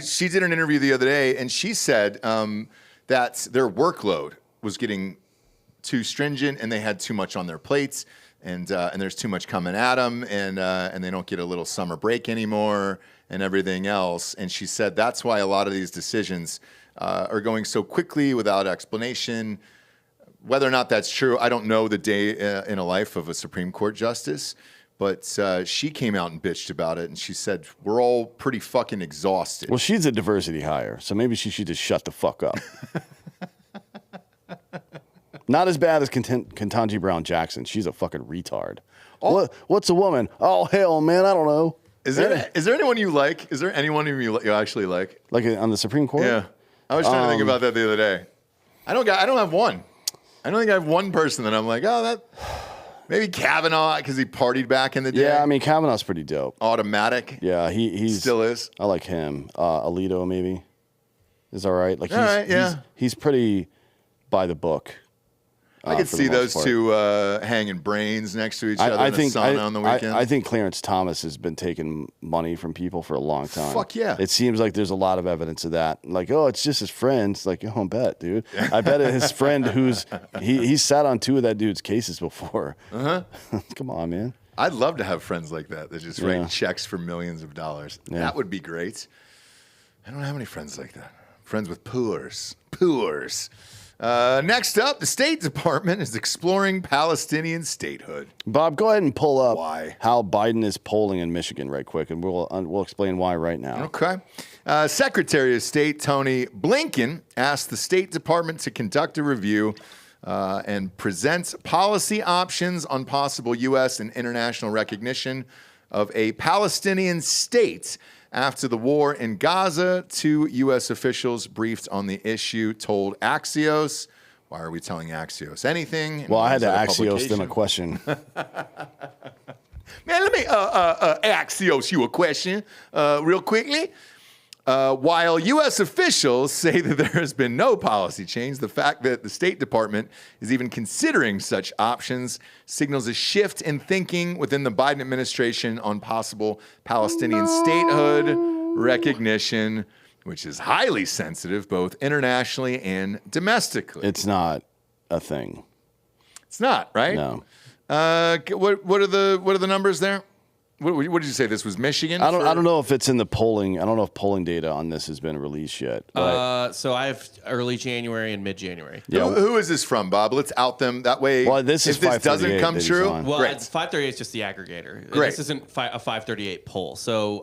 she did an interview the other day, and she said that their workload was getting too stringent, and they had too much on their plates, and there's too much coming at them, and they don't get a little summer break anymore, and everything else. And she said that's why a lot of these decisions are going so quickly without explanation. Whether or not that's true, I don't know the day in a life of a Supreme Court justice, But she came out and bitched about it, and she said, we're all pretty fucking exhausted. Well, she's a diversity hire, so maybe she should just shut the fuck up. Not as bad as Ketanji Brown Jackson. She's a fucking retard. What's a woman? Oh, hell, man, I don't know. Is there anyone you like? Is there anyone who you actually like? Like on the Supreme Court? Yeah. I was trying to think about that the other day. I don't have one. I don't think I have one person that I'm like, oh, that... Maybe Kavanaugh, because he partied back in the day. Yeah, I mean, Kavanaugh's pretty dope. Automatic. Yeah, he still is. I like him. Alito, maybe, is all right. Like, he's pretty by the book. I could see those two hanging brains next to each other in the sauna on the weekend. I think Clarence Thomas has been taking money from people for a long time. Fuck yeah. It seems like there's a lot of evidence of that. Like, oh, it's just his friend. It's like, oh, I bet, dude. I bet his friend he's sat on 2 of that dude's cases before. Uh-huh. Come on, man. I'd love to have friends like that just write checks for millions of dollars. Yeah. That would be great. I don't have any friends like that. Friends with poors. Next up, the State Department is exploring Palestinian statehood. Bob, go ahead and pull up why how Biden is polling in Michigan right quick, and we'll explain why right now. Okay. Secretary of State Tony Blinken asked the State Department to conduct a review and present policy options on possible U.S. and international recognition of a Palestinian state after the war in Gaza. 2 U.S. officials briefed on the issue told Axios. Why are we telling Axios anything? Well, I had to Axios them a question. Man, let me Axios you a question real quickly. While U.S. officials say that there has been no policy change, the fact that the State Department is even considering such options signals a shift in thinking within the Biden administration on possible Palestinian statehood recognition, which is highly sensitive both internationally and domestically. It's not a thing. It's not, right? No. What are the numbers there? What did you say? This was Michigan? I don't know if it's in the polling. I don't know if polling data on this has been released yet. So I have early January and mid-January. Yeah. Who is this from, Bob? Let's out them that way. Well, this doesn't come true. Well, it's 538 is just the aggregator. Great. This isn't a 538 poll. So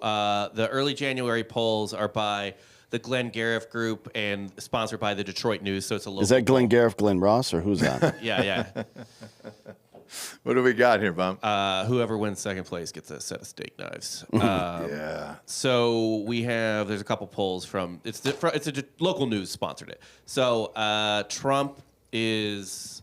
the early January polls are by the Glenn Gariff Group and sponsored by the Detroit News. So it's a local. Is that Glenn Gariff, Glenn Ross, or who's that? Yeah. What do we got here, Bob? Whoever wins second place gets a set of steak knives. Yeah. So there's a couple polls from it's a local news sponsored it. So Trump is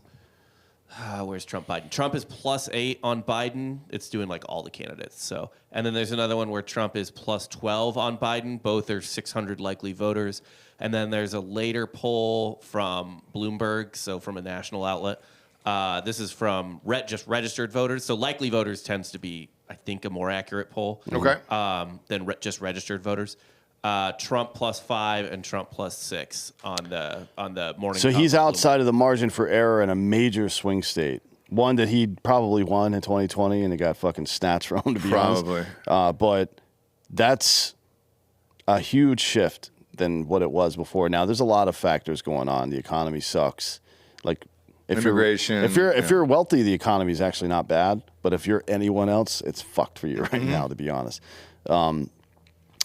where's Trump Biden? Trump is +8 on Biden. It's doing like all the candidates. So and then there's another one where Trump is +12 on Biden. Both are 600 likely voters. And then there's a later poll from Bloomberg, so from a national outlet. This is from just registered voters. So likely voters tends to be, I think, a more accurate poll. Okay. Than just registered voters. Trump +5 and Trump +6 on the morning. So he's outside of the margin for error in a major swing state. One that he probably won in 2020, and it got fucking snatched from him, to be honest. But that's a huge shift than what it was before. Now, there's a lot of factors going on. The economy sucks. Like, immigration. If you're wealthy, the economy is actually not bad. But if you're anyone else, it's fucked for you right now, to be honest. And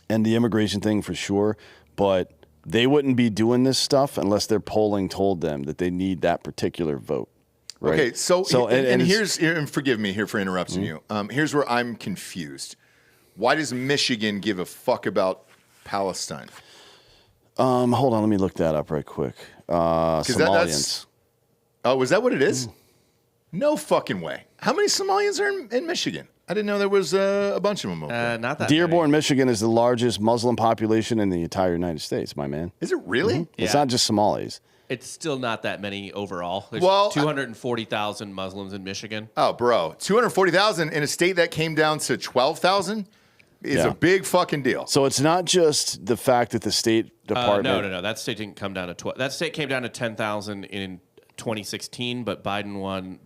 the immigration thing for sure. But they wouldn't be doing this stuff unless their polling told them that they need that particular vote. Right? Okay, so here's, and forgive me here for interrupting you. Here's where I'm confused. Why does Michigan give a fuck about Palestine? Hold on, let me look that up right quick. Somalians. Oh, is that what it is? No fucking way. How many Somalians are in Michigan? I didn't know there was a bunch of them over there. Not that Dearborn, many. Michigan is the largest Muslim population in the entire United States, my man. Is it really? Yeah. It's not just Somalis. It's still not that many overall. There's 240,000 Muslims in Michigan. Oh, bro. 240,000 in a state that came down to 12,000 is a big fucking deal. So it's not just the fact that the State Department... No. That state didn't come down to 12. That state came down to 10,000 in 2016, but Biden won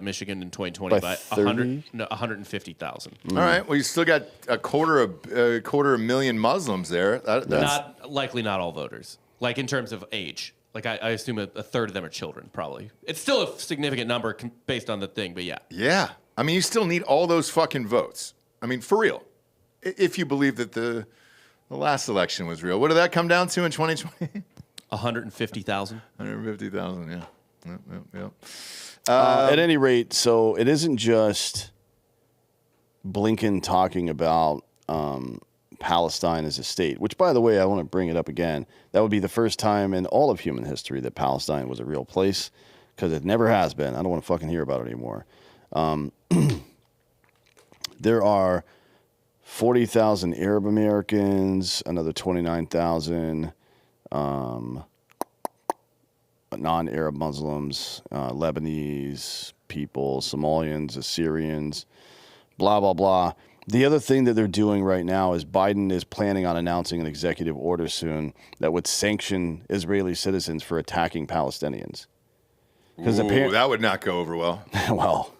Michigan in 2020 by 150,000. All right. Well, you still got a quarter of million Muslims there. That's Not all voters. Like in terms of age. Like I assume a third of them are children, probably. It's still a significant number based on the thing, but yeah. Yeah. I mean, you still need all those fucking votes. I mean, for real. If you believe that the last election was real. What did that come down to in 2020? 150,000. 150,000, yeah. Yep. At any rate, so it isn't just Blinken talking about Palestine as a state, which, by the way, I want to bring it up again. That would be the first time in all of human history that Palestine was a real place, because it never has been. I don't want to fucking hear about it anymore. There are 40,000 Arab Americans, another 29,000 non-Arab Muslims, Lebanese people, Somalians, Assyrians, blah, blah, blah. The other thing that they're doing right now is Biden is planning on announcing an executive order soon that would sanction Israeli citizens for attacking Palestinians. Because that would not go over well. Well,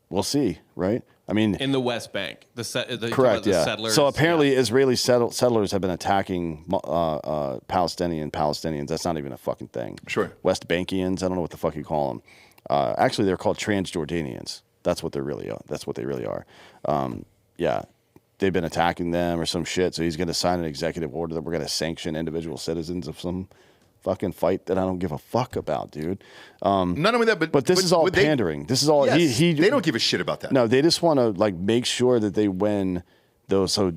we'll see, right? I mean, In the West Bank. correct, the yeah. settlers. So apparently Israeli settlers have been attacking Palestinians. That's not even a fucking thing. Sure. West Bankians, I don't know what the fuck you call them. Actually, they're called Transjordanians. That's what they really are. That's what they really are. Yeah, they've been attacking them or some shit. So he's going to sign an executive order that we're going to sanction individual citizens of some fucking fight that I don't give a fuck about, dude. Not only that, But this is all pandering. This is all Yes, he. They don't give a shit about that. No, they just want to like make sure that they win those. So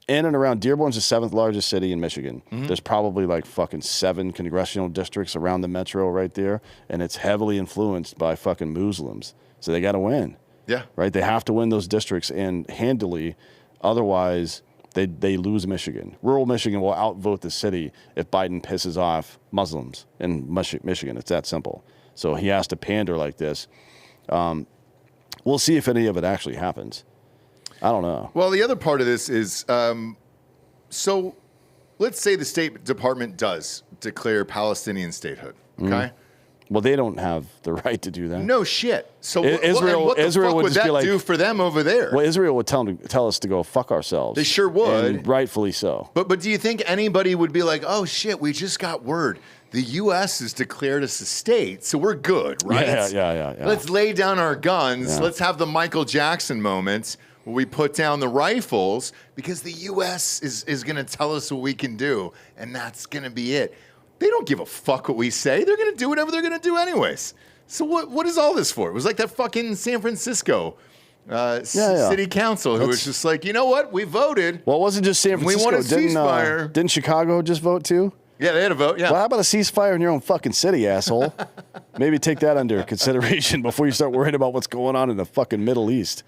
in and around Dearborn's the 7th largest city in Michigan. Mm-hmm. There's probably like fucking 7 congressional districts around the metro right there, and it's heavily influenced by fucking Muslims. So they got to win. Yeah. Right? They have to win those districts and handily. Otherwise, they lose Michigan. Rural Michigan will outvote the city if Biden pisses off Muslims in Michigan. It's that simple. So he has to pander like this. We'll see if any of it actually happens. I don't know. Well, the other part of this is, so let's say the State Department does declare Palestinian statehood, okay? Well, they don't have the right to do that. No shit. So Israel what the Israel fuck would would just be that like, do for them over there? Well, Israel would tell us to go fuck ourselves. They sure would. And rightfully so. But do you think anybody would be like, oh shit, we just got word. The U.S. has declared us a state, so we're good, right? Yeah. Let's lay down our guns. Yeah. Let's have the Michael Jackson moments where we put down the rifles because the U.S. is going to tell us what we can do, and that's going to be it. They don't give a fuck what we say. They're going to do whatever they're going to do anyways. So what is all this for? It was like that fucking San Francisco city council who was just like, you know what? We voted. Well, it wasn't just San Francisco. We want a ceasefire. Didn't Chicago just vote too? Yeah, they had a vote, yeah. Well, how about a ceasefire in your own fucking city, asshole? Maybe take that under consideration before you start worrying about what's going on in the fucking Middle East,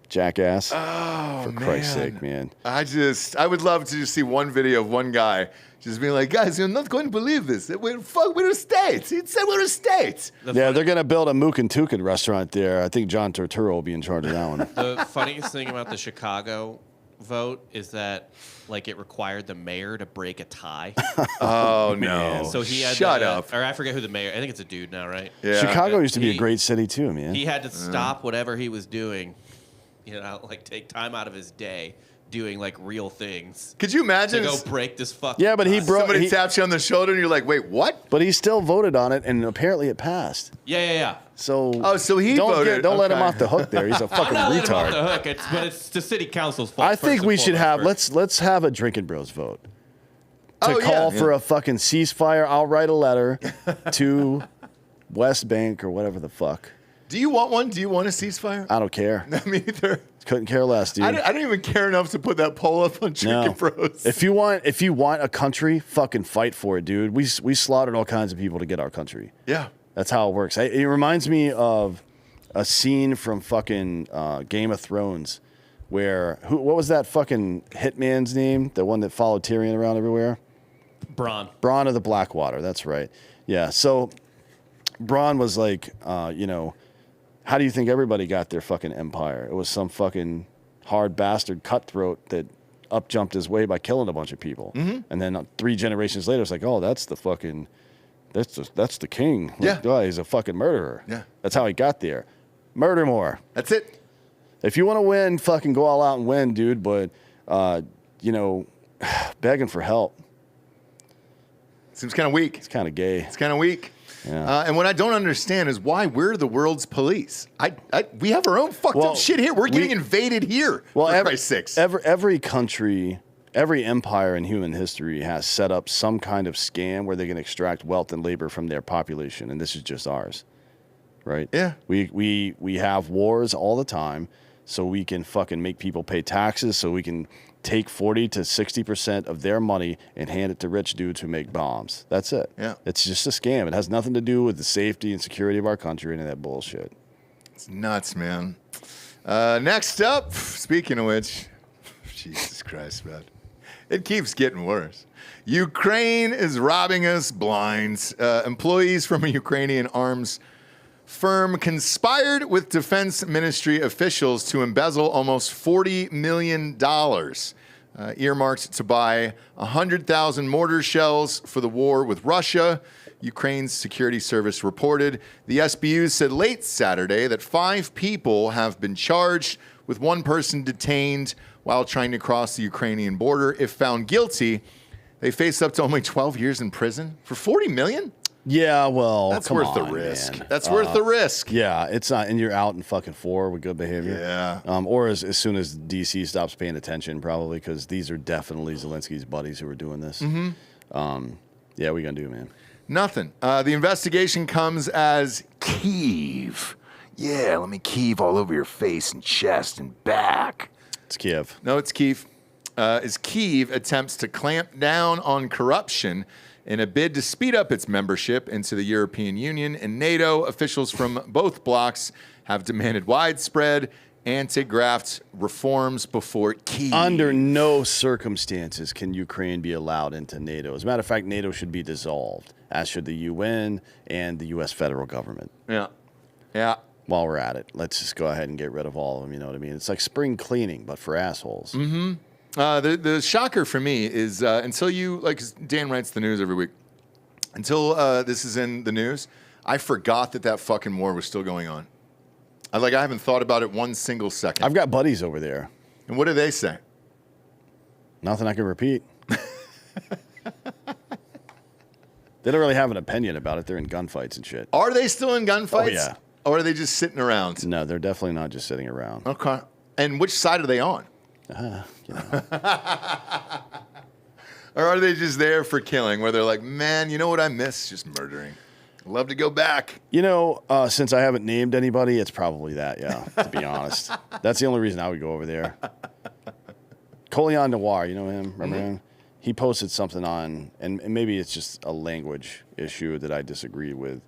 jackass. Oh, For Christ's sake, man. I would love to just see one video of one guy just being like, guys, you're not going to believe this. We're a state. He said we're a state. They're going to build a Mook and Tukin restaurant there. I think John Turturro will be in charge of that one. The funniest thing about the Chicago vote is that, like, it required the mayor to break a tie. Oh, no. So he had Shut up. Or I forget who the mayor. I think it's a dude now, right? Yeah. Chicago used to be a great city too, man. He had to stop whatever he was doing, like take time out of his day doing like real things. Could you imagine? To go break this fucking. Yeah, but somebody taps you on the shoulder and you're like, wait, what? But he still voted on it, and apparently it passed. Yeah. So so he voted. Don't let him Okay. off the hook there. He's a fucking I'm not letting him off retard. the hook. But it's the city council's fault. I think first we and should have foremost. let's have a Drinkin' Bros vote to Oh, call yeah. for a fucking ceasefire. I'll write a letter to West Bank or whatever the fuck. Do you want one? Do you want a ceasefire? I don't care. Me either. Couldn't care less, dude. I don't even care enough to put that poll up on Drinkin' No. Bros. If you want a country, fucking fight for it, dude. We slaughtered all kinds of people to get our country. Yeah. That's how it works. It reminds me of a scene from fucking Game of Thrones where what was that fucking hitman's name? The one that followed Tyrion around everywhere? Braun. Braun of the Blackwater. That's right. Yeah. So Braun was like, how do you think everybody got their fucking empire? It was some fucking hard bastard cutthroat that up-jumped his way by killing a bunch of people. Mm-hmm. And then 3 generations later, it's like, oh, that's the fucking, that's the king. Like, Yeah. oh, he's a fucking murderer. Yeah. That's how he got there. Murder more. That's it. If you want to win, fucking go all out and win, dude. But, begging for help, Seems kind of weak. it's kind of gay. It's kind of weak. And what I don't understand is why we're the world's police. We have our own fucked up shit here. We're getting invaded here. Well, for Christ's sakes. Every country, every empire in human history has set up some kind of scam where they can extract wealth and labor from their population, and this is just ours, right? Yeah. We have wars all the time, so we can fucking make people pay taxes, so we can take 40 to 60% of their money and hand it to rich dudes who make bombs. That's it. Yeah. It's just a scam. It has nothing to do with the safety and security of our country and that bullshit. It's nuts, man. Next up, speaking of which, Jesus Christ, man. It keeps getting worse. Ukraine is robbing us blind. Employees from a Ukrainian arms firm conspired with defense ministry officials to embezzle almost $40 million, earmarked to buy 100,000 mortar shells for the war with Russia. Ukraine's security service reported. The SBU said late Saturday that 5 people have been charged, with 1 person detained while trying to cross the Ukrainian border. If found guilty, they face up to only 12 years in prison for $40 million? Yeah, well, that's come worth on, the risk. man. That's worth the risk. Yeah, it's not, and you're out in fucking 4 with good behavior. Yeah. Or as soon as DC stops paying attention, probably, because these are definitely Zelensky's buddies who are doing this. Yeah, what are you gonna do, man? Nothing. The investigation comes as Kyiv. Yeah, let me Kyiv all over your face and chest and back. It's Kiev. No, it's Kyiv. As Kyiv attempts to clamp down on corruption in a bid to speed up its membership into the European Union and NATO. Officials from both blocs have demanded widespread anti-graft reforms before Kyiv. Under no circumstances can Ukraine be allowed into NATO. As a matter of fact, NATO should be dissolved, as should the UN and the U.S. federal government. Yeah. Yeah. While we're at it, let's just go ahead and get rid of all of them, you know what I mean? It's like spring cleaning, but for assholes. Mm-hmm. The shocker for me is until you, like Dan writes the news every week, until this is in the news, I forgot that fucking war was still going on. I haven't thought about it one single second. I've got buddies over there. And what do they say? Nothing I can repeat. They don't really have an opinion about it. They're in gunfights and shit. Are they still in gunfights? Oh, yeah. Or are they just sitting around? No, they're definitely not just sitting around. Okay. And which side are they on? You know. Or are they just there for killing, where they're like, man, you know what I miss? Just murdering. I'd love to go back. You know, since I haven't named anybody, it's probably that, yeah, to be honest. That's the only reason I would go over there. Colion Noir, you know him? Remember him? He posted something on, and maybe it's just a language issue that I disagree with.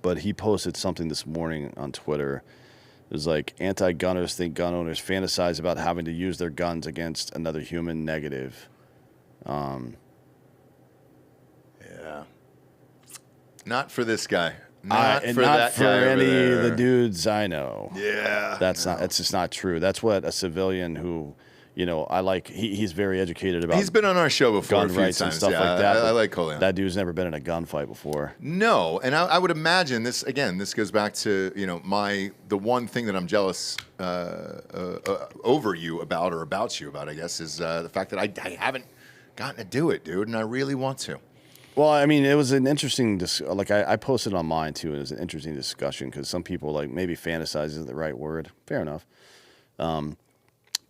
But he posted something this morning on Twitter. It was like, anti-gunners think gun owners fantasize about having to use their guns against another human. Negative. Yeah. Not for this guy. Not for any there. of the dudes I know. Yeah. That's just not true. That's what a civilian who, you know, he's very educated about. He's been on our show before gun a few rights times. and stuff yeah, like that. I like Colion. That dude's never been in a gunfight before. No, and I would imagine this again. This goes back to the one thing that I'm jealous over you about you, I guess, is the fact that I haven't gotten to do it, dude, and I really want to. Well, I mean, it was an interesting, I posted on mine too, and it was an interesting discussion because some people maybe fantasize isn't the right word. Fair enough.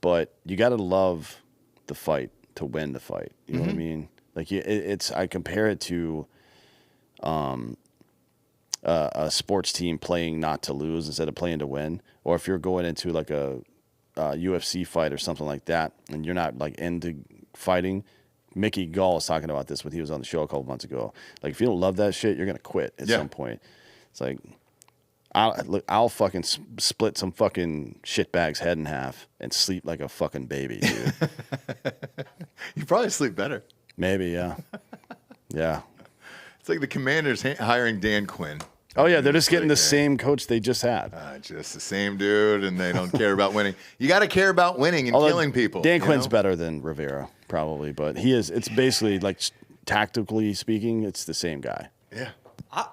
But you got to love the fight to win the fight. You know what I mean? Like I compare it to a sports team playing not to lose instead of playing to win. Or if you're going into like a UFC fight or something like that, and you're not like into fighting. Mickey Gall was talking about this when he was on the show a couple months ago. Like, if you don't love that shit, you're gonna quit at some point. It's like, I'll fucking split some fucking shitbag's head in half and sleep like a fucking baby, dude. You probably sleep better. Maybe, yeah. Yeah. It's like the Commanders hiring Dan Quinn. Oh, yeah, they're just getting the same coach they just had. Just the same dude, and they don't care about winning. You got to care about winning and killing people. Dan Quinn's better than Rivera, probably, but it's basically, like, tactically speaking, it's the same guy. Yeah.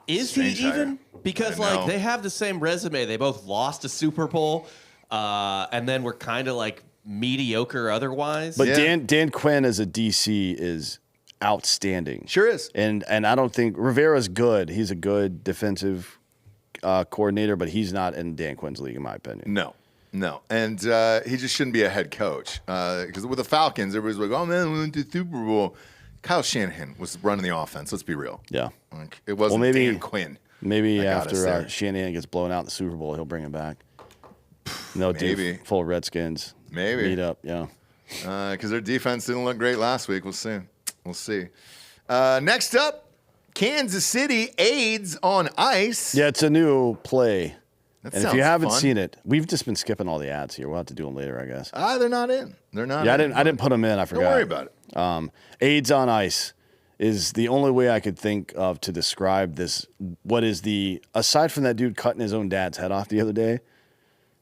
Is he even? Because, like, they have the same resume. They both lost a Super Bowl, and then were kind of, like, mediocre otherwise. But Dan Quinn as a DC is outstanding. Sure is. And I don't think Rivera's good. He's a good defensive coordinator, but he's not in Dan Quinn's league, in my opinion. No. And he just shouldn't be a head coach. Because with the Falcons, everybody's like, oh, man, we went to the Super Bowl. Kyle Shanahan was running the offense. Let's be real. Yeah. Like, it wasn't Dan Quinn. Maybe after Shanahan gets blown out in the Super Bowl, he'll bring him back. No, Maybe. Full Redskins. Maybe. Meet up, yeah. Because their defense didn't look great last week. We'll see. Next up, Kansas City AIDS on ice. Yeah, it's a new play. That and if you haven't seen it, we've just been skipping all the ads here. We'll have to do them later, I guess. They're not in. They're not. Yeah, in. I didn't put them in. I forgot. Don't worry about it. AIDS on ice is the only way I could think of to describe this. What is aside from that dude cutting his own dad's head off the other day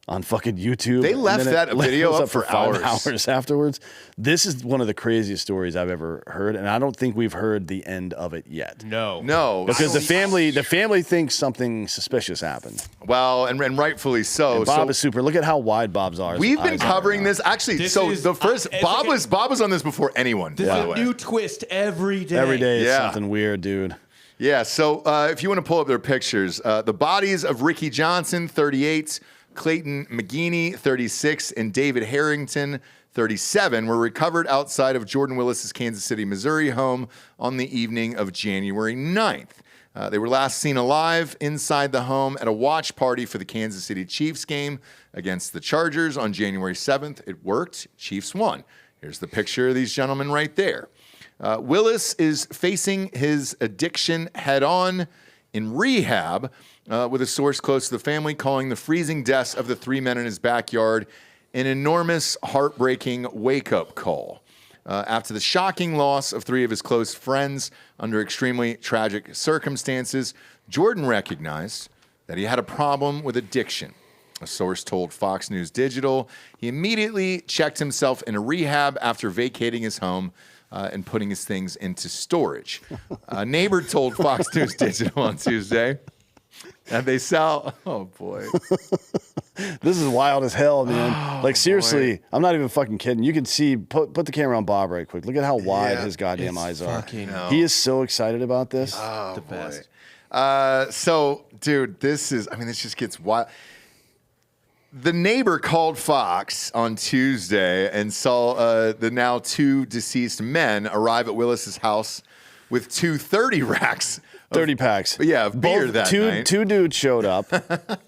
on fucking YouTube. They left that video up for 5 hours afterwards. This is one of the craziest stories I've ever heard, and I don't think we've heard the end of it yet. No. Because the family thinks something suspicious happened. Well, and rightfully so. And Bob is super. Look at how wide Bob's are. We've been covering this. Actually, Bob was on this before anyone. This is a new twist every day. Every day is something weird, dude. Yeah, so if you want to pull up their pictures, the bodies of Ricky Johnson, 38, Clayton McGeeney, 36, and David Harrington, 37, were recovered outside of Jordan Willis's Kansas City, Missouri home on the evening of January 9th. They were last seen alive inside the home at a watch party for the Kansas City Chiefs game against the Chargers on January 7th. It worked. Chiefs won. Here's the picture of these gentlemen right there. Willis is facing his addiction head-on in rehab, with a source close to the family calling the freezing deaths of the 3 men in his backyard an enormous, heartbreaking wake-up call. After the shocking loss of 3 of his close friends under extremely tragic circumstances, Jordan recognized that he had a problem with addiction. A source told Fox News Digital he immediately checked himself into rehab after vacating his home and putting his things into storage. A neighbor told Fox News Digital on Tuesday that they sell. Oh, boy. This is wild as hell, man. Like, seriously, boy. I'm not even fucking kidding. You can see, put the camera on Bob right quick. Look at how wide his goddamn eyes are. He is so excited about this. Oh, the best. So, dude, this just gets wild. The neighbor called Fox on Tuesday and saw the now 2 deceased men arrive at Willis's house with 2 30 racks. 30 packs. Yeah, of beer that night. Two dudes showed up,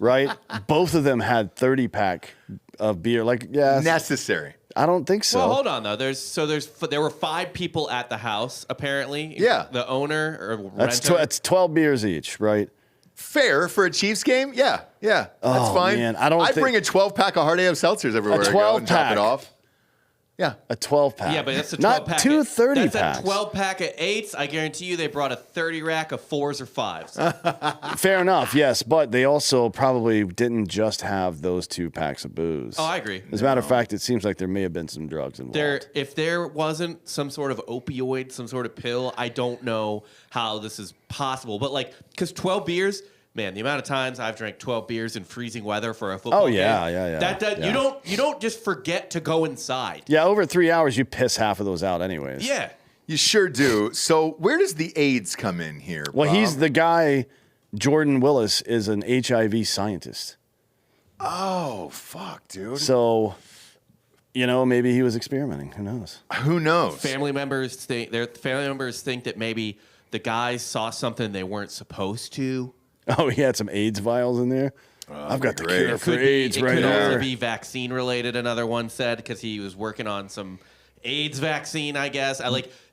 right? Both of them had 30-pack of beer. Like, yeah. Necessary. I don't think so. Well, hold on, though. There were 5 people at the house, apparently. Yeah. The owner or renter. That's 12 beers each, right? Fair for a Chiefs game? Yeah. That's fine. Man, I'd bring a 12-pack of Hard AF seltzers everywhere I go and top it off. Yeah. A 12-pack. Yeah, but that's a 12-pack. Not 2 30-packs. That's a 12-pack of 8s. I guarantee you they brought a 30-rack of 4s or 5s. Fair enough, yes. But they also probably didn't just have those 2 packs of booze. Oh, I agree. As a matter of fact, it seems like there may have been some drugs involved. If there wasn't some sort of opioid, some sort of pill, I don't know how this is possible. But, because 12 beers... Man, the amount of times I've drank 12 beers in freezing weather for a football game. Yeah. You don't just forget to go inside. Yeah, over 3 hours, you piss half of those out anyways. Yeah. You sure do. So where does the AIDS come in here, Well, Bob? he's the guy, Jordan Willis, is an HIV scientist. Oh, fuck, dude. So, maybe he was experimenting. Who knows? Who knows? Family members think that maybe the guys saw something they weren't supposed to. Oh, he had some AIDS vials in there. I've got the cure for AIDS right here. It could also here. be vaccine related. Another one said because he was working on some AIDS vaccine. I guess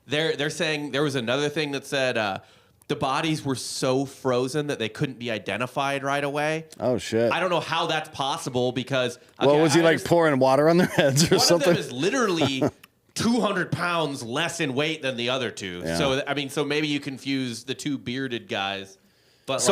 they're saying there was another thing that said the bodies were so frozen that they couldn't be identified right away. Oh shit! I don't know how that's possible because was he pouring water on their heads or something? One of them is literally 200 pounds less in weight than the other 2. Yeah. So maybe you confuse the 2 bearded guys, but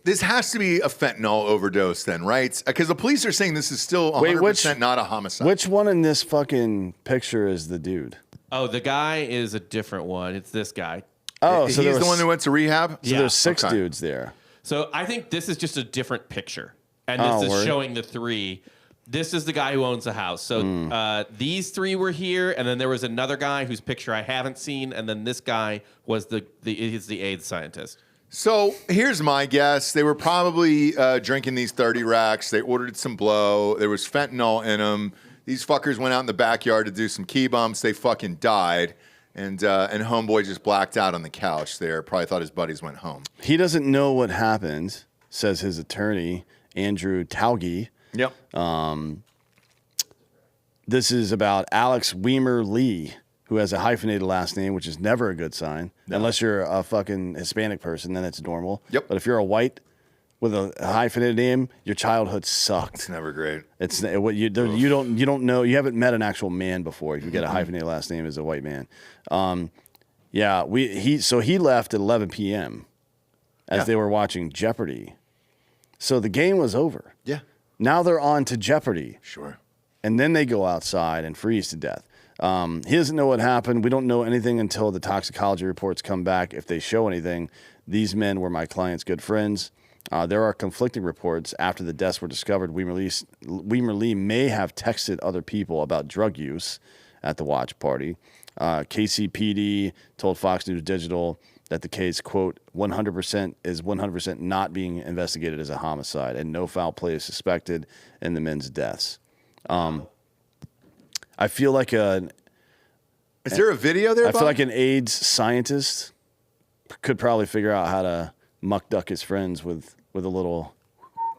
this has to be a fentanyl overdose then, right? Because the police are saying this is still 100% not a homicide. Which one in this fucking picture is the dude? Oh, the guy is a different one. It's this guy. Oh, so he's the one that went to rehab? So there's 6 dudes there. So I think this is just a different picture. And this is showing the 3. This is the guy who owns the house. So these three were here, and then there was another guy whose picture I haven't seen, and then this guy was the AIDS scientist. So here's my guess. They were probably drinking these 30 racks. They ordered some blow. There was fentanyl in them. These fuckers went out in the backyard to do some key bumps. They fucking died. And homeboy just blacked out on the couch there. Probably thought his buddies went home. He doesn't know what happened, says his attorney, Andrew Tauge. Yep. This is about Alex Weimer Lee, who has a hyphenated last name, which is never a good sign. No. Unless you're a fucking Hispanic person, then it's normal. Yep. But if you're a white with a hyphenated name, your childhood sucked. It's never great. It's what you don't know. You haven't met an actual man before if you get a hyphenated last name as a white man. He left at 11 p.m. as they were watching Jeopardy. So the game was over. Yeah. Now they're on to Jeopardy. Sure. And then they go outside and freeze to death. He doesn't know what happened. We don't know anything until the toxicology reports come back. If they show anything, these men were my client's good friends. There are conflicting reports. After the deaths were discovered, Weimer Lee may have texted other people about drug use at the watch party. KCPD told Fox News Digital that the case, quote, 100% not being investigated as a homicide and no foul play is suspected in the men's deaths. I feel like Is there a video there, I Bob? feel like an AIDS scientist could probably figure out how to muck duck his friends with a little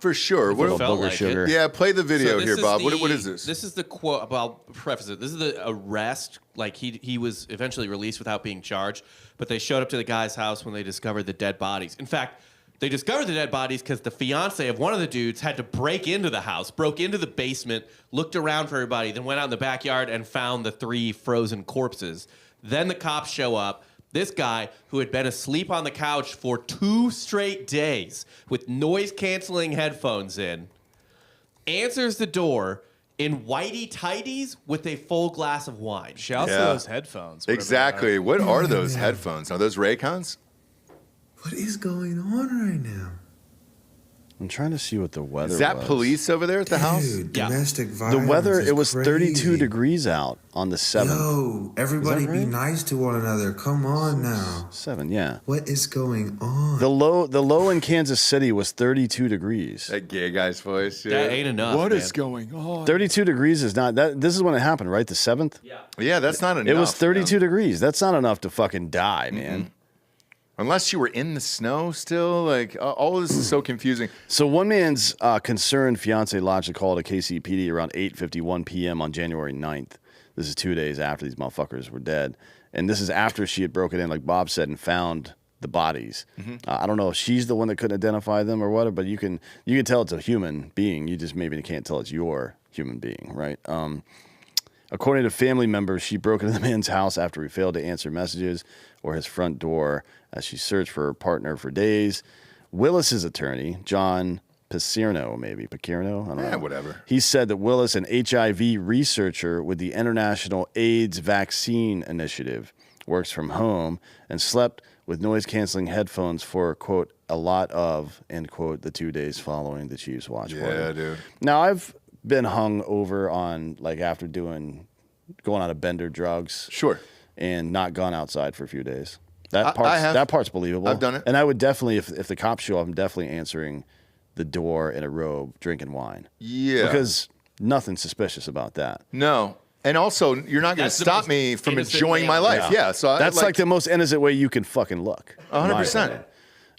For sure. What What, felt booger like sugar. yeah, play the video So here, is Bob. What is this? This is the quote. I'll preface it. This is the arrest. Like he was eventually released without being charged, but they showed up to the guy's house when they discovered the dead bodies. In fact, they discovered the dead bodies because the fiance of one of the dudes had to break into the house, broke into the basement, looked around for everybody, then went out in the backyard and found the 3 frozen corpses. Then the cops show up. This guy, who had been asleep on the couch for 2 straight days with noise-canceling headphones in, answers the door in whitey-tighties with a full glass of wine. Shouts to those headphones. whatever they Exactly. are. What are those headphones? Are those Raycons? What is going on right now? I'm trying to see what the weather Is that was. police over there at the house? Dude, Yeah. domestic The violence weather, is it was 32 crazy. degrees out on the 7th. Yo, everybody be right? nice to one another. Come on now. 7, yeah. What is going on? The low in Kansas City was 32 degrees. That gay guy's voice. Yeah. That ain't enough, What is man. going on? 32 degrees is not that. This is when it happened, right? The 7th. Yeah, that's not enough. It was 32 man. degrees. That's not enough to fucking die, man. Unless you were in the snow still. Like, all of this is so confusing. So one man's concerned fiance lodged a call to KCPD around 8:51 p.m. on January 9th. This is 2 days after these motherfuckers were dead. And this is after she had broken in, like Bob said, and found the bodies. I don't know if she's the one that couldn't identify them or what, but you can tell it's a human being. You just maybe can't tell it's your human being, right? According to family members, she broke into the man's house after he failed to answer messages or his front door as she searched for her partner for days. Willis's attorney, John Pacierno, I don't know. Whatever. He said that Willis, an HIV researcher with the International AIDS Vaccine Initiative, works from home and slept with noise-canceling headphones for, quote, a lot of, end quote, the 2 days following the Chiefs watch party. Yeah, dude. Now, I've been hung over on, like, after going on a bender drugs. Sure. And not gone outside for a few days. I have. That part's believable. I've done it. And I would definitely, if the cops show up, I'm definitely answering the door in a robe, drinking wine. Yeah. Because nothing suspicious about that. No. And also, you're not going to That's the stop most me from innocent enjoying man. my life. Yeah. So That's like the most innocent way you can fucking look. 100%.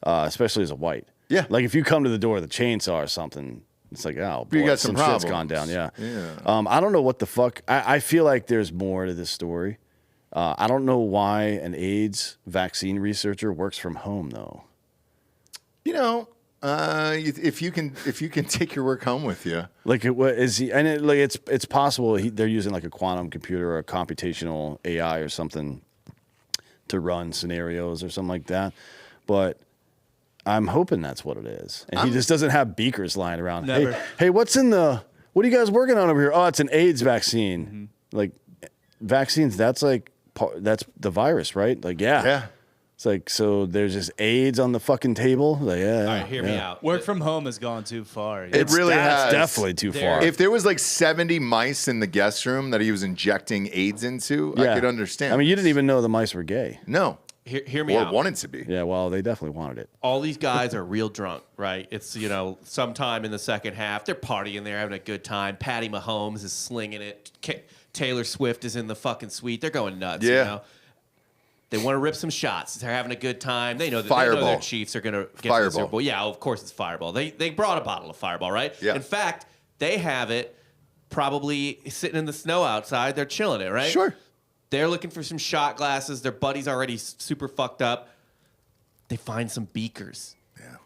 Especially as a white. Yeah. Like if you come to the door with a chainsaw or something, it's like, oh, boy, You got some shit's problems. gone down. Yeah. Yeah. I don't know what the fuck. I feel like there's more to this story. I don't know why an AIDS vaccine researcher works from home, though. You know, if you can take your work home with you. Like, what is he? And it's possible they're using like a quantum computer or a computational AI or something to run scenarios or something like that. But I'm hoping that's what it is. And he just doesn't have beakers lying around. Never. Hey, what are you guys working on over here? Oh, it's an AIDS vaccine. Like vaccines, that's the virus, right? Like, yeah. Yeah. It's like, so there's just AIDS on the fucking table. Like, yeah. All right, hear me out. Work from home has gone too far. It really That's has. definitely too far. If there was like 70 mice in the guest room that he was injecting AIDS into, I could understand. I mean, you didn't even know the mice were gay. No. Hear me Or out. wanted to be. Yeah, well, they definitely wanted it. All these guys are real drunk, right? It's, sometime in the second half, they're partying, they're having a good time. Patty Mahomes is slinging it. Taylor Swift is in the fucking suite. They're going nuts, They want to rip some shots. They're having a good time. They know that their Chiefs are going to get to the Super Bowl. Yeah, of course it's Fireball. They brought a bottle of Fireball, right? Yeah. In fact, they have it probably sitting in the snow outside. They're chilling it, right? Sure. They're looking for some shot glasses. Their buddy's already super fucked up. They find some beakers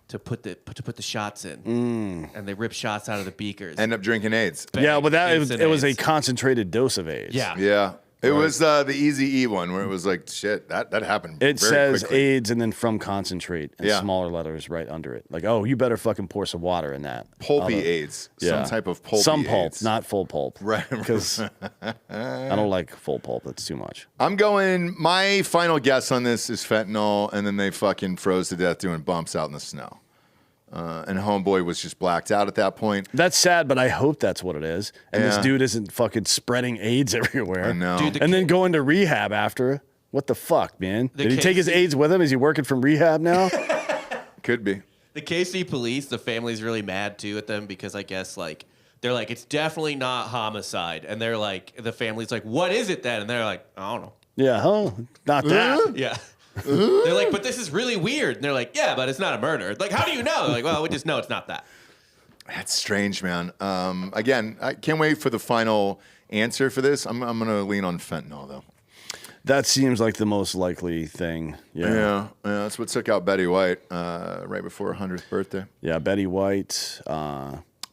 to put the shots in, and they rip shots out of the beakers. End up drinking AIDS. Yeah, but it was a AIDS. concentrated dose of AIDS. Yeah. Yeah. It was the Easy E one where it was like, shit, that happened. It very says quickly. AIDS and then from concentrate in Yeah. smaller letters right under it. Like, oh, you better fucking pour some water in that. Pulpy AIDS. Yeah. Some type of pulpy Some pulp, AIDS. not full pulp. Right. Because I don't like full pulp. That's too much. I'm going, my final guess on this is fentanyl, and then they fucking froze to death doing bumps out in the snow. And Homeboy was just blacked out at that point. That's sad, but I hope that's what it is. And this Yeah. dude isn't fucking spreading AIDS everywhere. I know. Dude, And then going to rehab after. What the fuck, man? The Did he take his KC AIDS with him? Is he working from rehab now? Could be. The KC police, the family's really mad too at them because I guess they're like, it's definitely not homicide. And they're like, the family's like, what is it then? And they're like, I don't know. Yeah, huh? Not that. Yeah. They're like, but this is really weird. And they're like, yeah, but it's not a murder. Like, how do you know? They're like, well, we just know it's not that. That's strange, man. Again, I can't wait for the final answer for this. I'm going to lean on fentanyl, though. That seems like the most likely thing. Yeah, that's what took out Betty White right before her 100th birthday. Yeah, Betty White.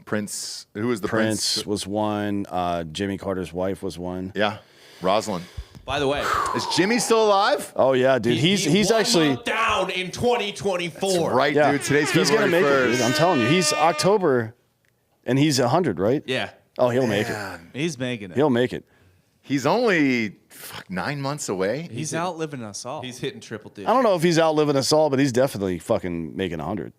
Prince, who was the Prince was one. Jimmy Carter's wife was one. Yeah, Rosalind. By the way, Is Jimmy still alive? Oh yeah, dude. He's one actually month down in 2024. Right, yeah. dude. Today's he's gonna February make it. 1st. Dude. I'm telling you, he's October, and he's 100, right? Yeah. Oh, he'll make it. He's making it. He'll make it. He's only 9 months away. He's outliving us all. He's hitting triple digits. I don't know if he's outliving us all, but he's definitely fucking making 100.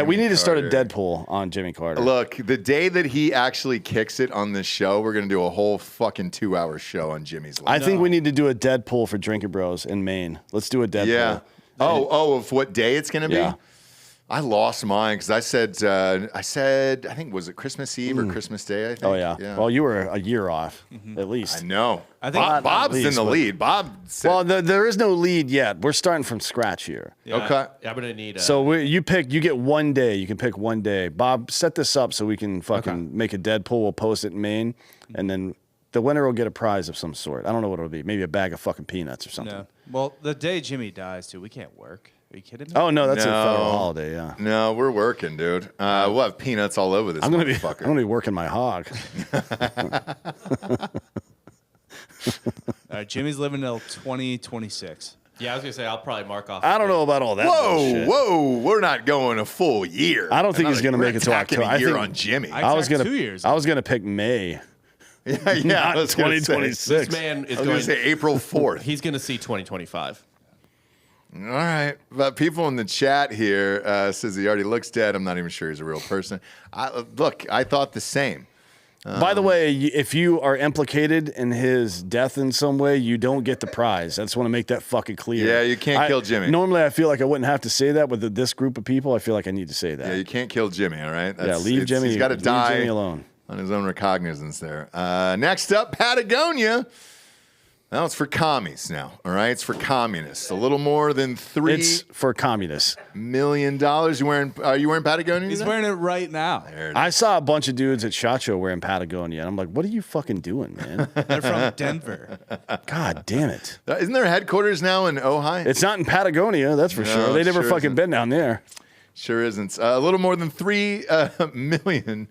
We need to start a Carter. Deadpool on Jimmy Carter. Look, the day that he actually kicks it on this show, we're going to do a whole fucking 2-hour show on Jimmy's life. I think we need to do a Deadpool for Drinkin' Bros in Maine. Let's do a Deadpool. Yeah. Of what day it's going to be? Yeah. I lost mine because I said, I think, was it Christmas Eve or Christmas Day? I think. Oh yeah. Well, you were a year off, at least. I know. I think Bob, not Bob's least, in the but- lead. Bob said, Well, there is no lead yet. We're starting from scratch here. Yeah, Okay. I'm going to need So you get 1 day. You can pick 1 day. Bob, set this up so we can fucking make a Deadpool. We'll post it in Maine, and then the winner will get a prize of some sort. I don't know what it'll be. Maybe a bag of fucking peanuts or something. No. Well, the day Jimmy dies, too, we can't work. Are you kidding me? Oh no, that's a No. federal holiday. Yeah. no, we're working, dude. We'll have peanuts all over this I'm gonna motherfucker. be working my hog. All right, Jimmy's living till 2026. Yeah, I was going to say, I'll probably mark off. I don't know about all that. Whoa, bullshit. whoa, we're not going a full year. I don't think he's We're gonna make it to attacking October. a I year think- on Jimmy. I was tacked gonna 2 years. I was gonna pick May. yeah, Not I was gonna say. 2026. This man is I was going going to say April 4th. He's going to see 2025. All right. But people in the chat here says he already looks dead. I'm not even sure he's a real person. Look, I thought the same. By the way, if you are implicated in his death in some way, you don't get the prize. I just want to make that fucking clear. Yeah, you can't kill Jimmy. Normally, I feel like I wouldn't have to say that, with this group of people, I feel like I need to say that. Yeah, you can't kill Jimmy, all right? Leave Jimmy. He's got to leave die Jimmy alone. on his own recognizance there. Next up, Patagonia. Now it's for commies now, all right? It's for communists. A little more than It's for communists. $3 million. Are you wearing Patagonia? He's today? wearing it right now. There it I saw a bunch of dudes at SHOT Show wearing Patagonia, and I'm like, what are you fucking doing, man? They're from Denver. God damn it. Isn't there headquarters now in Ojai? It's not in Patagonia, that's for No, sure. They it never sure fucking isn't. been down there. Sure isn't. A little more than $3 million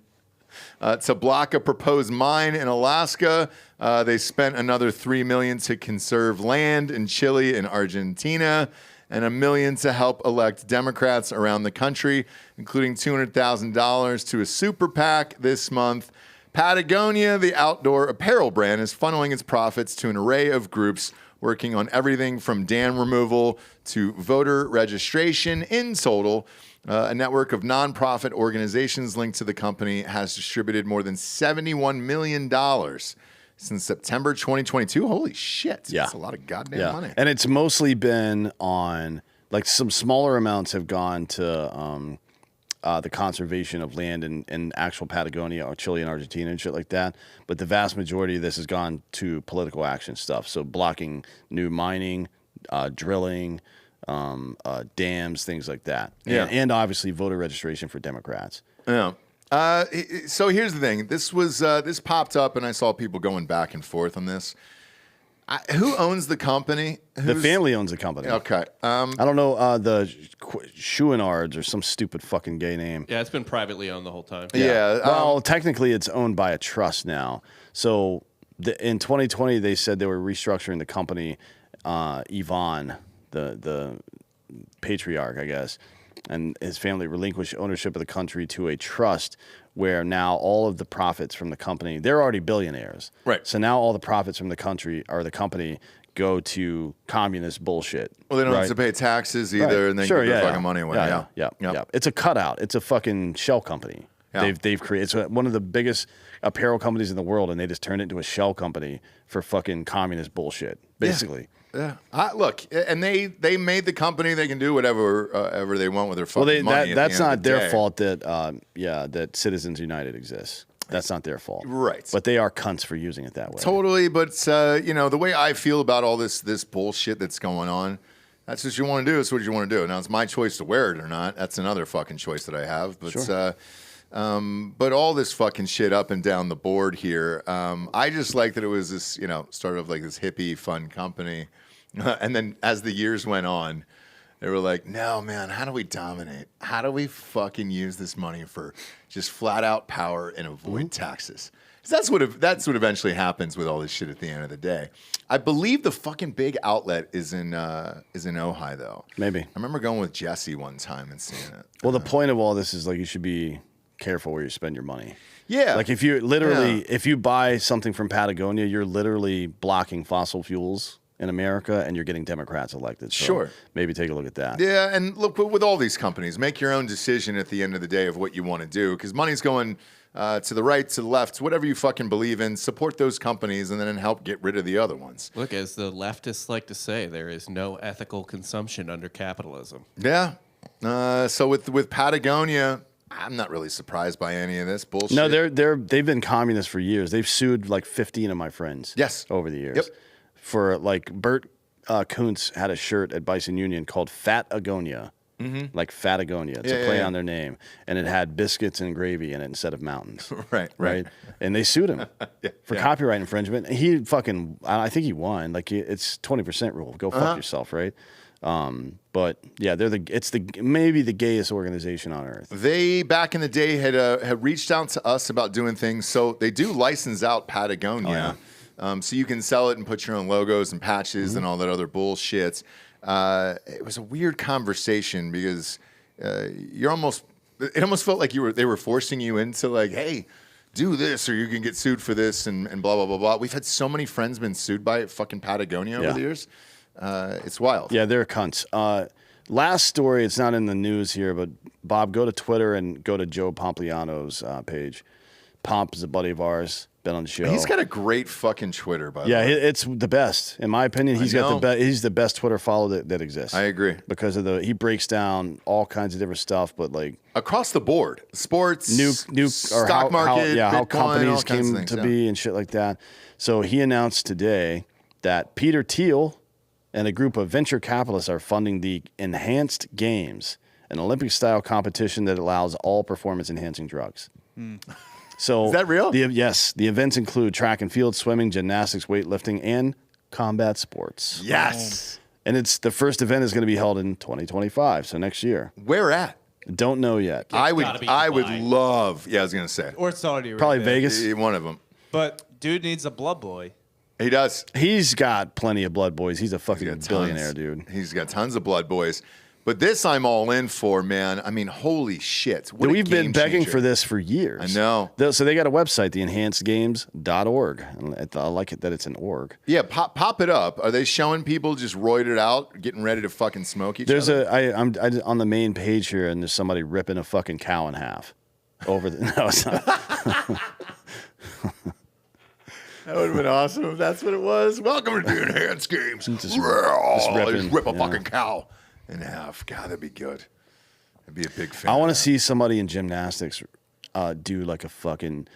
to block a proposed mine in Alaska. They spent another $3 million to conserve land in Chile and Argentina, and $1 million to help elect Democrats around the country, including $200,000 to a super PAC this month. Patagonia, the outdoor apparel brand, is funneling its profits to an array of groups working on everything from dam removal to voter registration. In total, a network of nonprofit organizations linked to the company has distributed more than $71 million since September 2022. Holy shit. Yeah. That's a lot of goddamn money. And it's mostly been on, like, some smaller amounts have gone to the conservation of land in actual Patagonia or Chile and Argentina and shit like that. But the vast majority of this has gone to political action stuff. So blocking new mining, drilling, dams, things like that. And obviously voter registration for Democrats. Yeah. So here's the thing. This popped up, and I saw people going back and forth on this. Who owns the company? The family owns the company. Okay. I don't know, the Chouinards or some stupid fucking gay name. Yeah, it's been privately owned the whole time. Yeah. Well, technically, it's owned by a trust now. So in 2020, they said they were restructuring the company. Ivan, the patriarch, I guess, and his family relinquished ownership of the country to a trust where now all of the profits from the company, they're already billionaires. Right. So now all the profits from the country or the company go to communist bullshit. Well, they don't have to pay taxes either, and they give their fucking money away. Yeah. It's a cutout. It's a fucking shell company. Yeah. They've created. It's one of the biggest apparel companies in the world, and they just turned it into a shell company for fucking communist bullshit, basically. Yeah. Look, and they made the company. They can do whatever ever they want with their fucking money. That's not their fault that that Citizens United exists. That's not their fault. Right. But they are cunts for using it that way. Totally, but the way I feel about all this bullshit that's going on, that's what you want to do. It's what you want to do. Now it's my choice to wear it or not. That's another fucking choice that I have. But sure. But all this fucking shit up and down the board here, I just like that it was this, started off like this hippie fun company, and then as the years went on, they were like, no, man, how do we dominate? How do we fucking use this money for just flat out power and avoid taxes? 'Cause that's what eventually happens with all this shit at the end of the day. I believe the fucking big outlet is in Ojai, though. Maybe. I remember going with Jesse one time and seeing it. Well, the point of all this is like you should be careful where you spend your money. Yeah. Like if you buy something from Patagonia, you're literally blocking fossil fuels in America, and you're getting Democrats elected. So sure. Maybe take a look at that. Yeah, and look, with all these companies, make your own decision at the end of the day of what you want to do, because money's going to the right, to the left, whatever you fucking believe in. Support those companies and then help get rid of the other ones. Look, as the leftists like to say, there is no ethical consumption under capitalism. Yeah. So with Patagonia, I'm not really surprised by any of this bullshit. No, they've been communists for years. They've sued like 15 of my friends. Yes. Over the years. Yep. For like Bert Kuntz had a shirt at Bison Union called Fatagonia. Mm-hmm. Like Fatagonia. It's a play on their name. And it had biscuits and gravy in it instead of mountains. Right. And they sued him for copyright infringement. He fucking, I think he won. Like it's 20% rule. Go fuck yourself, right? But yeah, it's maybe the gayest organization on earth. They back in the day had reached out to us about doing things. So they do license out Patagonia. So you can sell it and put your own logos and patches and all that other bullshit. It was a weird conversation because it almost felt like they were forcing you into like, hey, do this or you can get sued for this and blah, blah, blah, blah. We've had so many friends been sued by fucking Patagonia over the years. It's wild. Yeah, they're cunts. Last story, it's not in the news here, but Bob, go to Twitter and go to Joe Pompliano's page. Pomp is a buddy of ours. Been on the show. He's got a great fucking Twitter, by the way. Yeah, it's the best. In my opinion, he's the best Twitter follow that exists. I agree. Because he breaks down all kinds of different stuff, but like across the board. Sports, new stock market, how Bitcoin, companies came to be and shit like that. So he announced today that Peter Thiel and a group of venture capitalists are funding the Enhanced Games, an Olympic-style competition that allows all performance-enhancing drugs. So is that real? Yes. The events include track and field, swimming, gymnastics, weightlifting, and combat sports. Yes. And the first event is going to be held in 2025, so next year. Where at? Don't know yet. I would love. Yeah, I was going to say. Or Saudi Arabia. Probably Vegas. One of them. But dude needs a blood boy. He does. He's got plenty of blood boys. He's a fucking billionaire, dude. He's got tons of blood boys. But this I'm all in for, man. I mean, holy shit. What a We've been game begging changer. for this for years. I know. So they got a website, theenhancedgames.org. And I like it that it's an org. Yeah, pop it up. Are they showing people just roided out, getting ready to fucking smoke each other? I'm on the main page here, and there's somebody ripping a fucking cow in half. No, it's not. That would have been awesome if that's what it was. Welcome to the Enhanced Games. Just Just rip a yeah. fucking cow in half. God, that'd be good. I'd be a big fan. I want to of that. see somebody in gymnastics do like a fucking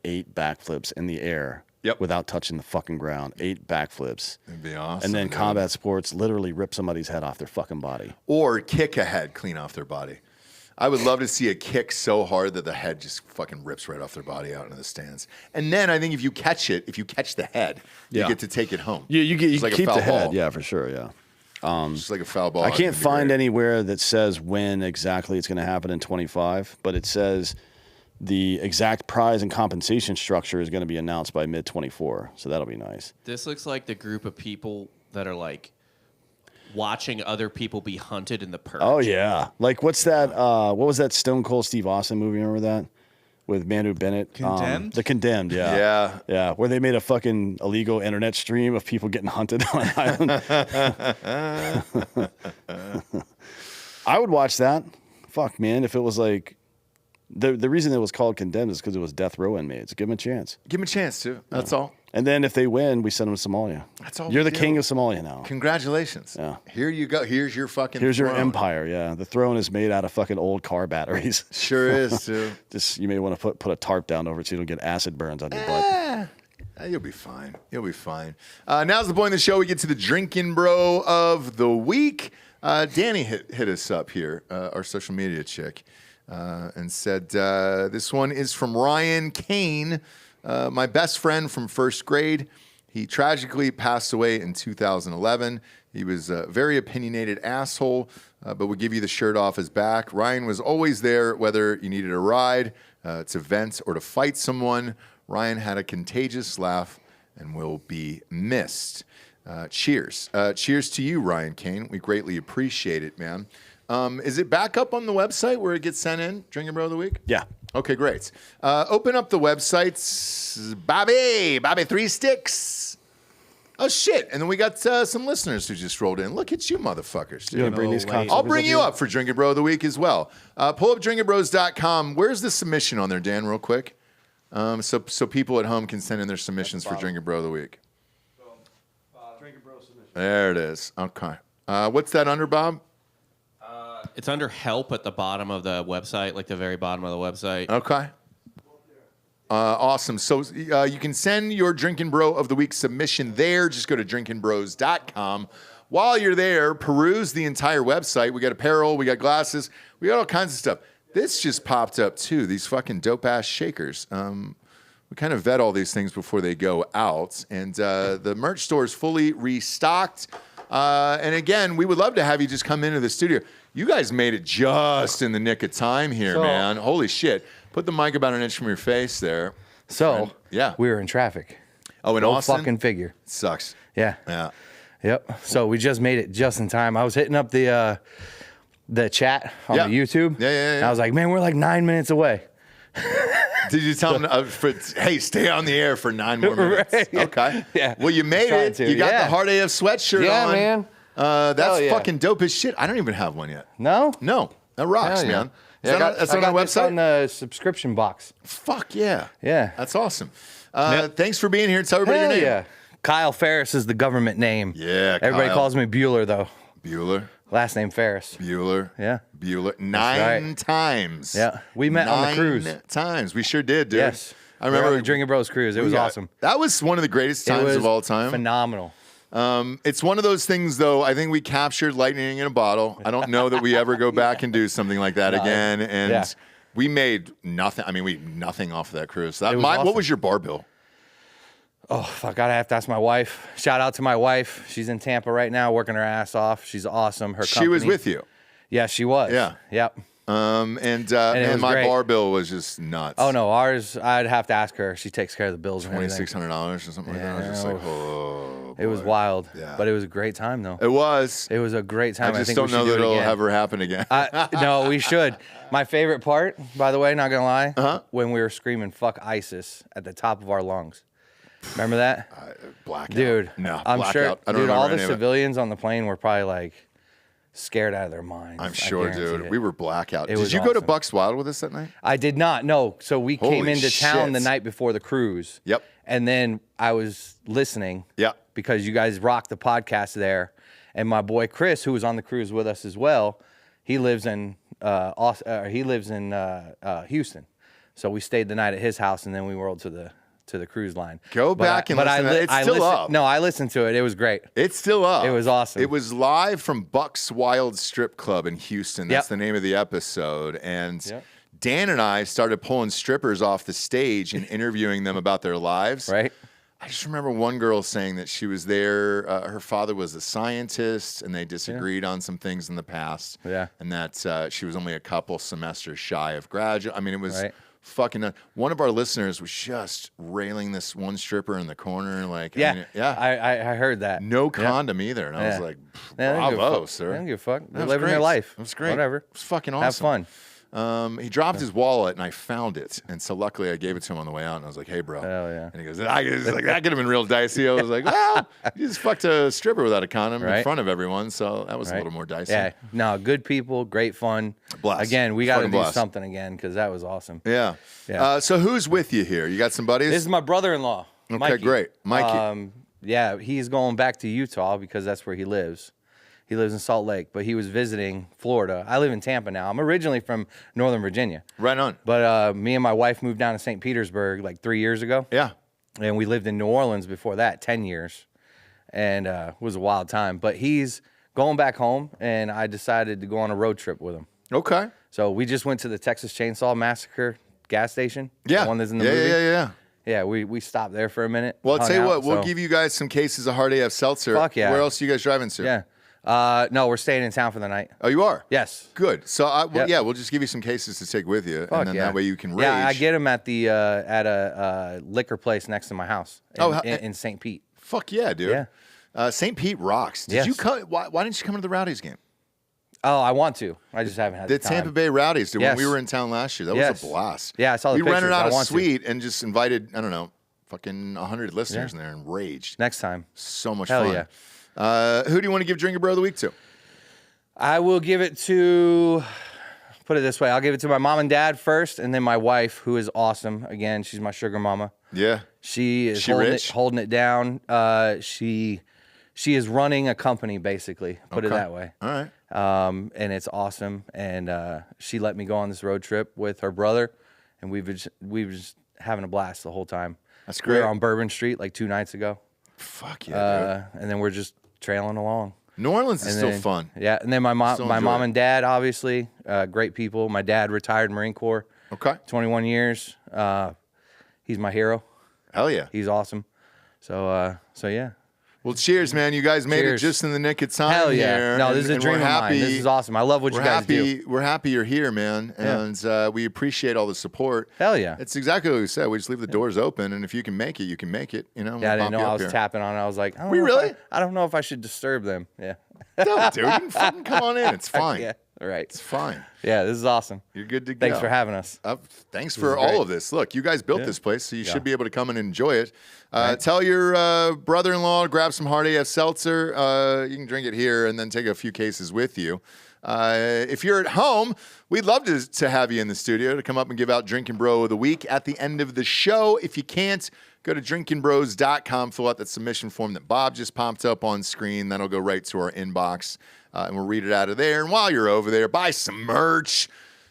8 backflips in the air. Yep. Without touching the fucking ground. 8 backflips. That'd be awesome. And then dude. combat sports literally rip somebody's head off their fucking body. Or kick a head clean off their body. I would love to see a kick so hard that the head just fucking rips right off their body out into the stands. And then I think if you catch the head, you Yeah. get to take it home. Yeah, you It's like a keep foul the head. ball. Yeah, for sure. Yeah. Just like a foul ball. I It'd can't be find great. anywhere that says when exactly it's going to happen in 25, but it says the exact prize and compensation structure is going to be announced by mid-24. So that'll be nice. This looks like the group of people that are like watching other people be hunted in the purge. Oh yeah, like what's that? What was that Stone Cold Steve Austin movie? Remember that with Manu Bennett? Condemned? The Condemned. Yeah. Yeah. Yeah. Where they made a fucking illegal internet stream of people getting hunted on an island. I would watch that. Fuck man, if it was like the reason it was called Condemned is because it was death row inmates. Give them a chance. Give them a chance too. That's all. And then if they win, we send them to Somalia. That's all You're we the king do. of Somalia now. Congratulations. Yeah. Here you go. Here's your fucking Here's your throne. empire. Yeah. The throne is made out of fucking old car batteries. Sure is, too. Just you may want to put a tarp down over it so you don't get acid burns on your butt. You'll be fine. You'll be fine. Now's the point of the show. We get to the Drinkin' Bro of the week. Danny hit us up here, our social media chick, and said, this one is from Ryan Kane, my best friend from first grade. He tragically passed away in 2011. He was a very opinionated asshole, but would give you the shirt off his back. Ryan was always there, whether you needed a ride, to vent, or to fight someone. Ryan had a contagious laugh and will be missed. Cheers. Cheers to you, Ryan Kane. We greatly appreciate it, man. Is it back up on the website where it gets sent in, Drinkin' Bro of the Week? Yeah. Okay, great. Open up the websites. Bobby 3 Sticks. Oh, shit. And then we got some listeners who just rolled in. Look at you motherfuckers. You want to bring these late. I'll cocksuckers bring you here? up for Drinkin' Bro of the Week as well. Pull up drinkinbros.com. Where's the submission on there, Dan, real quick? So people at home can send in their submissions for Drinkin' Bro of the Week. There it is. Okay. What's that under, Bob? It's under help at the bottom of the website, like the very bottom of the website. Okay. Awesome. So you can send your Drinkin' Bro of the Week submission there. Just go to drinkinbros.com. While you're there, peruse the entire website. We got apparel, we got glasses, we got all kinds of stuff. This just popped up too, these fucking dope-ass shakers. We kind of vet all these things before they go out. And the merch store is fully restocked. And again, we would love to have you just come into the studio. You guys made it just in the nick of time here, man. Holy shit. Put the mic about an inch from your face there. So, Yeah. we were in traffic. Oh, in Go Austin? fucking figure. Sucks. Yeah. Yeah. Yep. So we just made it just in time. I was hitting up the chat on Yeah. the YouTube. Yeah. And I was like, man, we're like 9 minutes away. Did you tell them, hey, stay on the air for 9 more minutes? Right, yeah. Okay. Yeah. Well, you made Trying it. to, You got yeah. the Hard AF sweatshirt Yeah, on. man. That's Hell yeah. fucking dope as shit. I don't even have one yet. No? No. That rocks, Hell yeah. man. Is Yeah, that that's I on got our this website? on the subscription box. Fuck yeah. Yeah. That's awesome. Thanks for being here. Tell everybody Hell your name. yeah. Kyle Ferris is the government name. Yeah, Everybody Kyle. calls me Bueller, though. Bueller. Last name Ferris. Bueller. Yeah. Bueller. 9 right. times. Yeah. We met on the cruise. 9 times. We sure did, dude. Yes. I remember We were on the Drinkin' Bros cruise. It was awesome. That was one of the greatest It times was of all time. phenomenal. It's one of those things, though. I think we captured lightning in a bottle. I don't know that we ever go back and do something like that again. And yeah. we made nothing. I mean, we nothing off of that cruise. was What awesome. was your bar bill? Oh, fuck. I have to ask my wife. Shout out to my wife. She's in Tampa right now working her ass off. She's awesome. Her She was company- with you. Yeah, she was. Yeah. Yep. And it man, was my great. bar bill was just nuts. Oh, no. Ours, I'd have to ask her. She takes care of the bills and everything. $2,600 or something like that. I was just like, oh. It was wild. Yeah. But it was a great time, though. It was. It was a great time. I just think don't we should know do that it it'll again. ever happen again. No, we should. My favorite part, by the way, not gonna lie, Uh-huh. when we were screaming "fuck ISIS" at the top of our lungs. Remember that, Blackout. dude? No, I'm blackout. sure. I don't Dude, remember all the any of it. civilians on the plane were probably like scared out of their minds. I'm I sure, guarantee dude. it. We were blackout. It Did was you go to awesome. Bucks Wild with us that night? I did not. No. So we came Holy into town the shit. night before the cruise. Yep. And then I was listening. Yep. Because you guys rocked the podcast there, and my boy Chris, who was on the cruise with us as well, he lives in Houston. So we stayed the night at his house, and then we rolled to the cruise line. Go back and listen to that. It's still up. No, I listened to it. It was great. It's still up. It was awesome. It was live from Bucks Wild Strip Club in Houston. That's Yep. the name of the episode. And Yep. Dan and I started pulling strippers off the stage and interviewing them about their lives. Right. I just remember one girl saying that she was there. Her father was a scientist, and they disagreed on some things in the past. Yeah. And that she was only a couple semesters shy of graduate. I mean, it was Right. fucking nuts. One of our listeners was just railing this one stripper in the corner. Like, Yeah. I mean, yeah. I heard that. No Yeah. condom either. And I was Yeah. like, Yeah, they don't give a bravo, fuck. sir. They don't give a fuck. That They're was living their great. life. It was great. Whatever. It was fucking awesome. Have fun. He dropped his wallet, and I found it. And so luckily, I gave it to him on the way out, and I was like, "Hey, bro." Hell yeah. And he goes, "I was like, that could have been real dicey." I was like, "Well, you just fucked a stripper without a condom in Right. front of everyone, so that was a Right. little more dicey." Yeah. No, good people, great fun. Blast. Again, we got to Fucking do blast. something again because that was awesome. Yeah. Yeah. So who's with you here? You got some buddies? This is my brother-in-law. Okay, Mikey. great. Mikey. Yeah, he's going back to Utah because that's where he lives. He lives in Salt Lake, but he was visiting Florida. I live in Tampa now. I'm originally from Northern Virginia. Right on. But me and my wife moved down to St. Petersburg like 3 years ago. Yeah. And we lived in New Orleans before that, 10 years. And it was a wild time. But he's going back home, and I decided to go on a road trip with him. Okay. So we just went to the Texas Chainsaw Massacre gas station. Yeah. The one that's in the yeah, movie. Yeah. Yeah, we stopped there for a minute. Well, I'll hung tell you out, what, we'll so- give you guys some cases of Hard AF Seltzer. Fuck yeah. Where else are you guys driving to? Yeah. No, we're staying in town for the night. Oh, you are? Yes. Good. So, Yep. yeah, we'll just give you some cases to take with you, Fuck and then yeah. that way you can rage. Yeah, I get them at the at a liquor place next to my house in St. Pete. Fuck yeah, dude. Yeah. St. Pete rocks. Did Yes. you come? Why didn't you come to the Rowdies game? Oh, I want to. I just haven't had The the time. Tampa Bay Rowdies, dude. When Yes. we were in town last year, that Yes. was a blast. Yeah, I saw the We rented pictures. out I a want to. suite and just invited, I don't know, fucking 100 listeners in there and raged. Next time. So much Hell fun. yeah. Who do you want to give Drinker Bro of the Week to? I will give it to, put it this way, I'll give it to my mom and dad first, and then my wife, who is awesome. Again, she's my sugar mama. Yeah. She is She holding rich? holding it down. She is running a company, basically. Put it Okay. that way. All right. And it's awesome. And she let me go on this road trip with her brother, and we were just having a blast the whole time. That's We great. were on Bourbon Street like 2 nights ago, Fuck yeah, dude. and then we're just trailing along. New Orleans is And still then- fun. Yeah, and then my Still mom enjoy it. and dad, obviously, great people. My dad retired Marine Corps, Okay. 21 years. He's my hero. Hell yeah. He's awesome. So yeah. Well, cheers, man. You guys made Cheers. it just in the nick of time. Hell yeah. here, No, and- this is a and dream we're of mine. happy. This is awesome. I love what you We're guys happy. do. We're happy you're here, man, and we appreciate all the support. Hell yeah. It's exactly what we said. We just leave the doors open, and if you can make it, you can make it. You know. Yeah, I we'll didn't know bump you I up was here. tapping on it. I was like, We really? I don't know if I should disturb them. Yeah. No, dude, you can fucking come on in. It's fine. Yeah. All right. It's fine. Yeah, this is awesome. You're good to go. Thanks for having us. Thanks is for all great. of this. Look, you guys built Yeah. this place, so you Yeah. should be able to come and enjoy it. Tell your brother-in-law to grab some Hard AF Seltzer. You can drink it here and then take a few cases with you. If you're at home, we'd love to have you in the studio to come up and give out Drinkin' Bro of the Week at the end of the show. If you can't, go to drinkinbros.com, fill out that submission form that Bob just popped up on screen. That'll go right to our inbox, and we'll read it out of there. And while you're over there, buy some merch.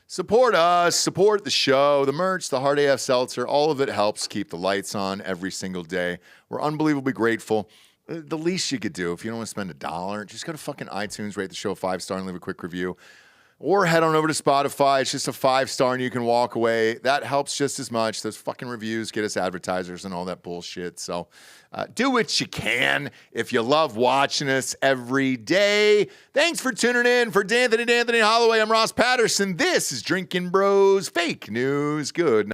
Support us, support the show, the merch, the Hard AF Seltzer. All of it helps keep the lights on every single day. We're unbelievably grateful. The least you could do, if you don't want to spend $1, just go to fucking iTunes, rate the show 5-star, and leave a quick review. Or head on over to Spotify. It's just a 5-star, and you can walk away. That helps just as much. Those fucking reviews get us advertisers and all that bullshit. So do what you can if you love watching us every day. Thanks for tuning in. For D'Anthony Hollaway, I'm Ross Patterson. This is Drinkin' Bros Fake News. Good night.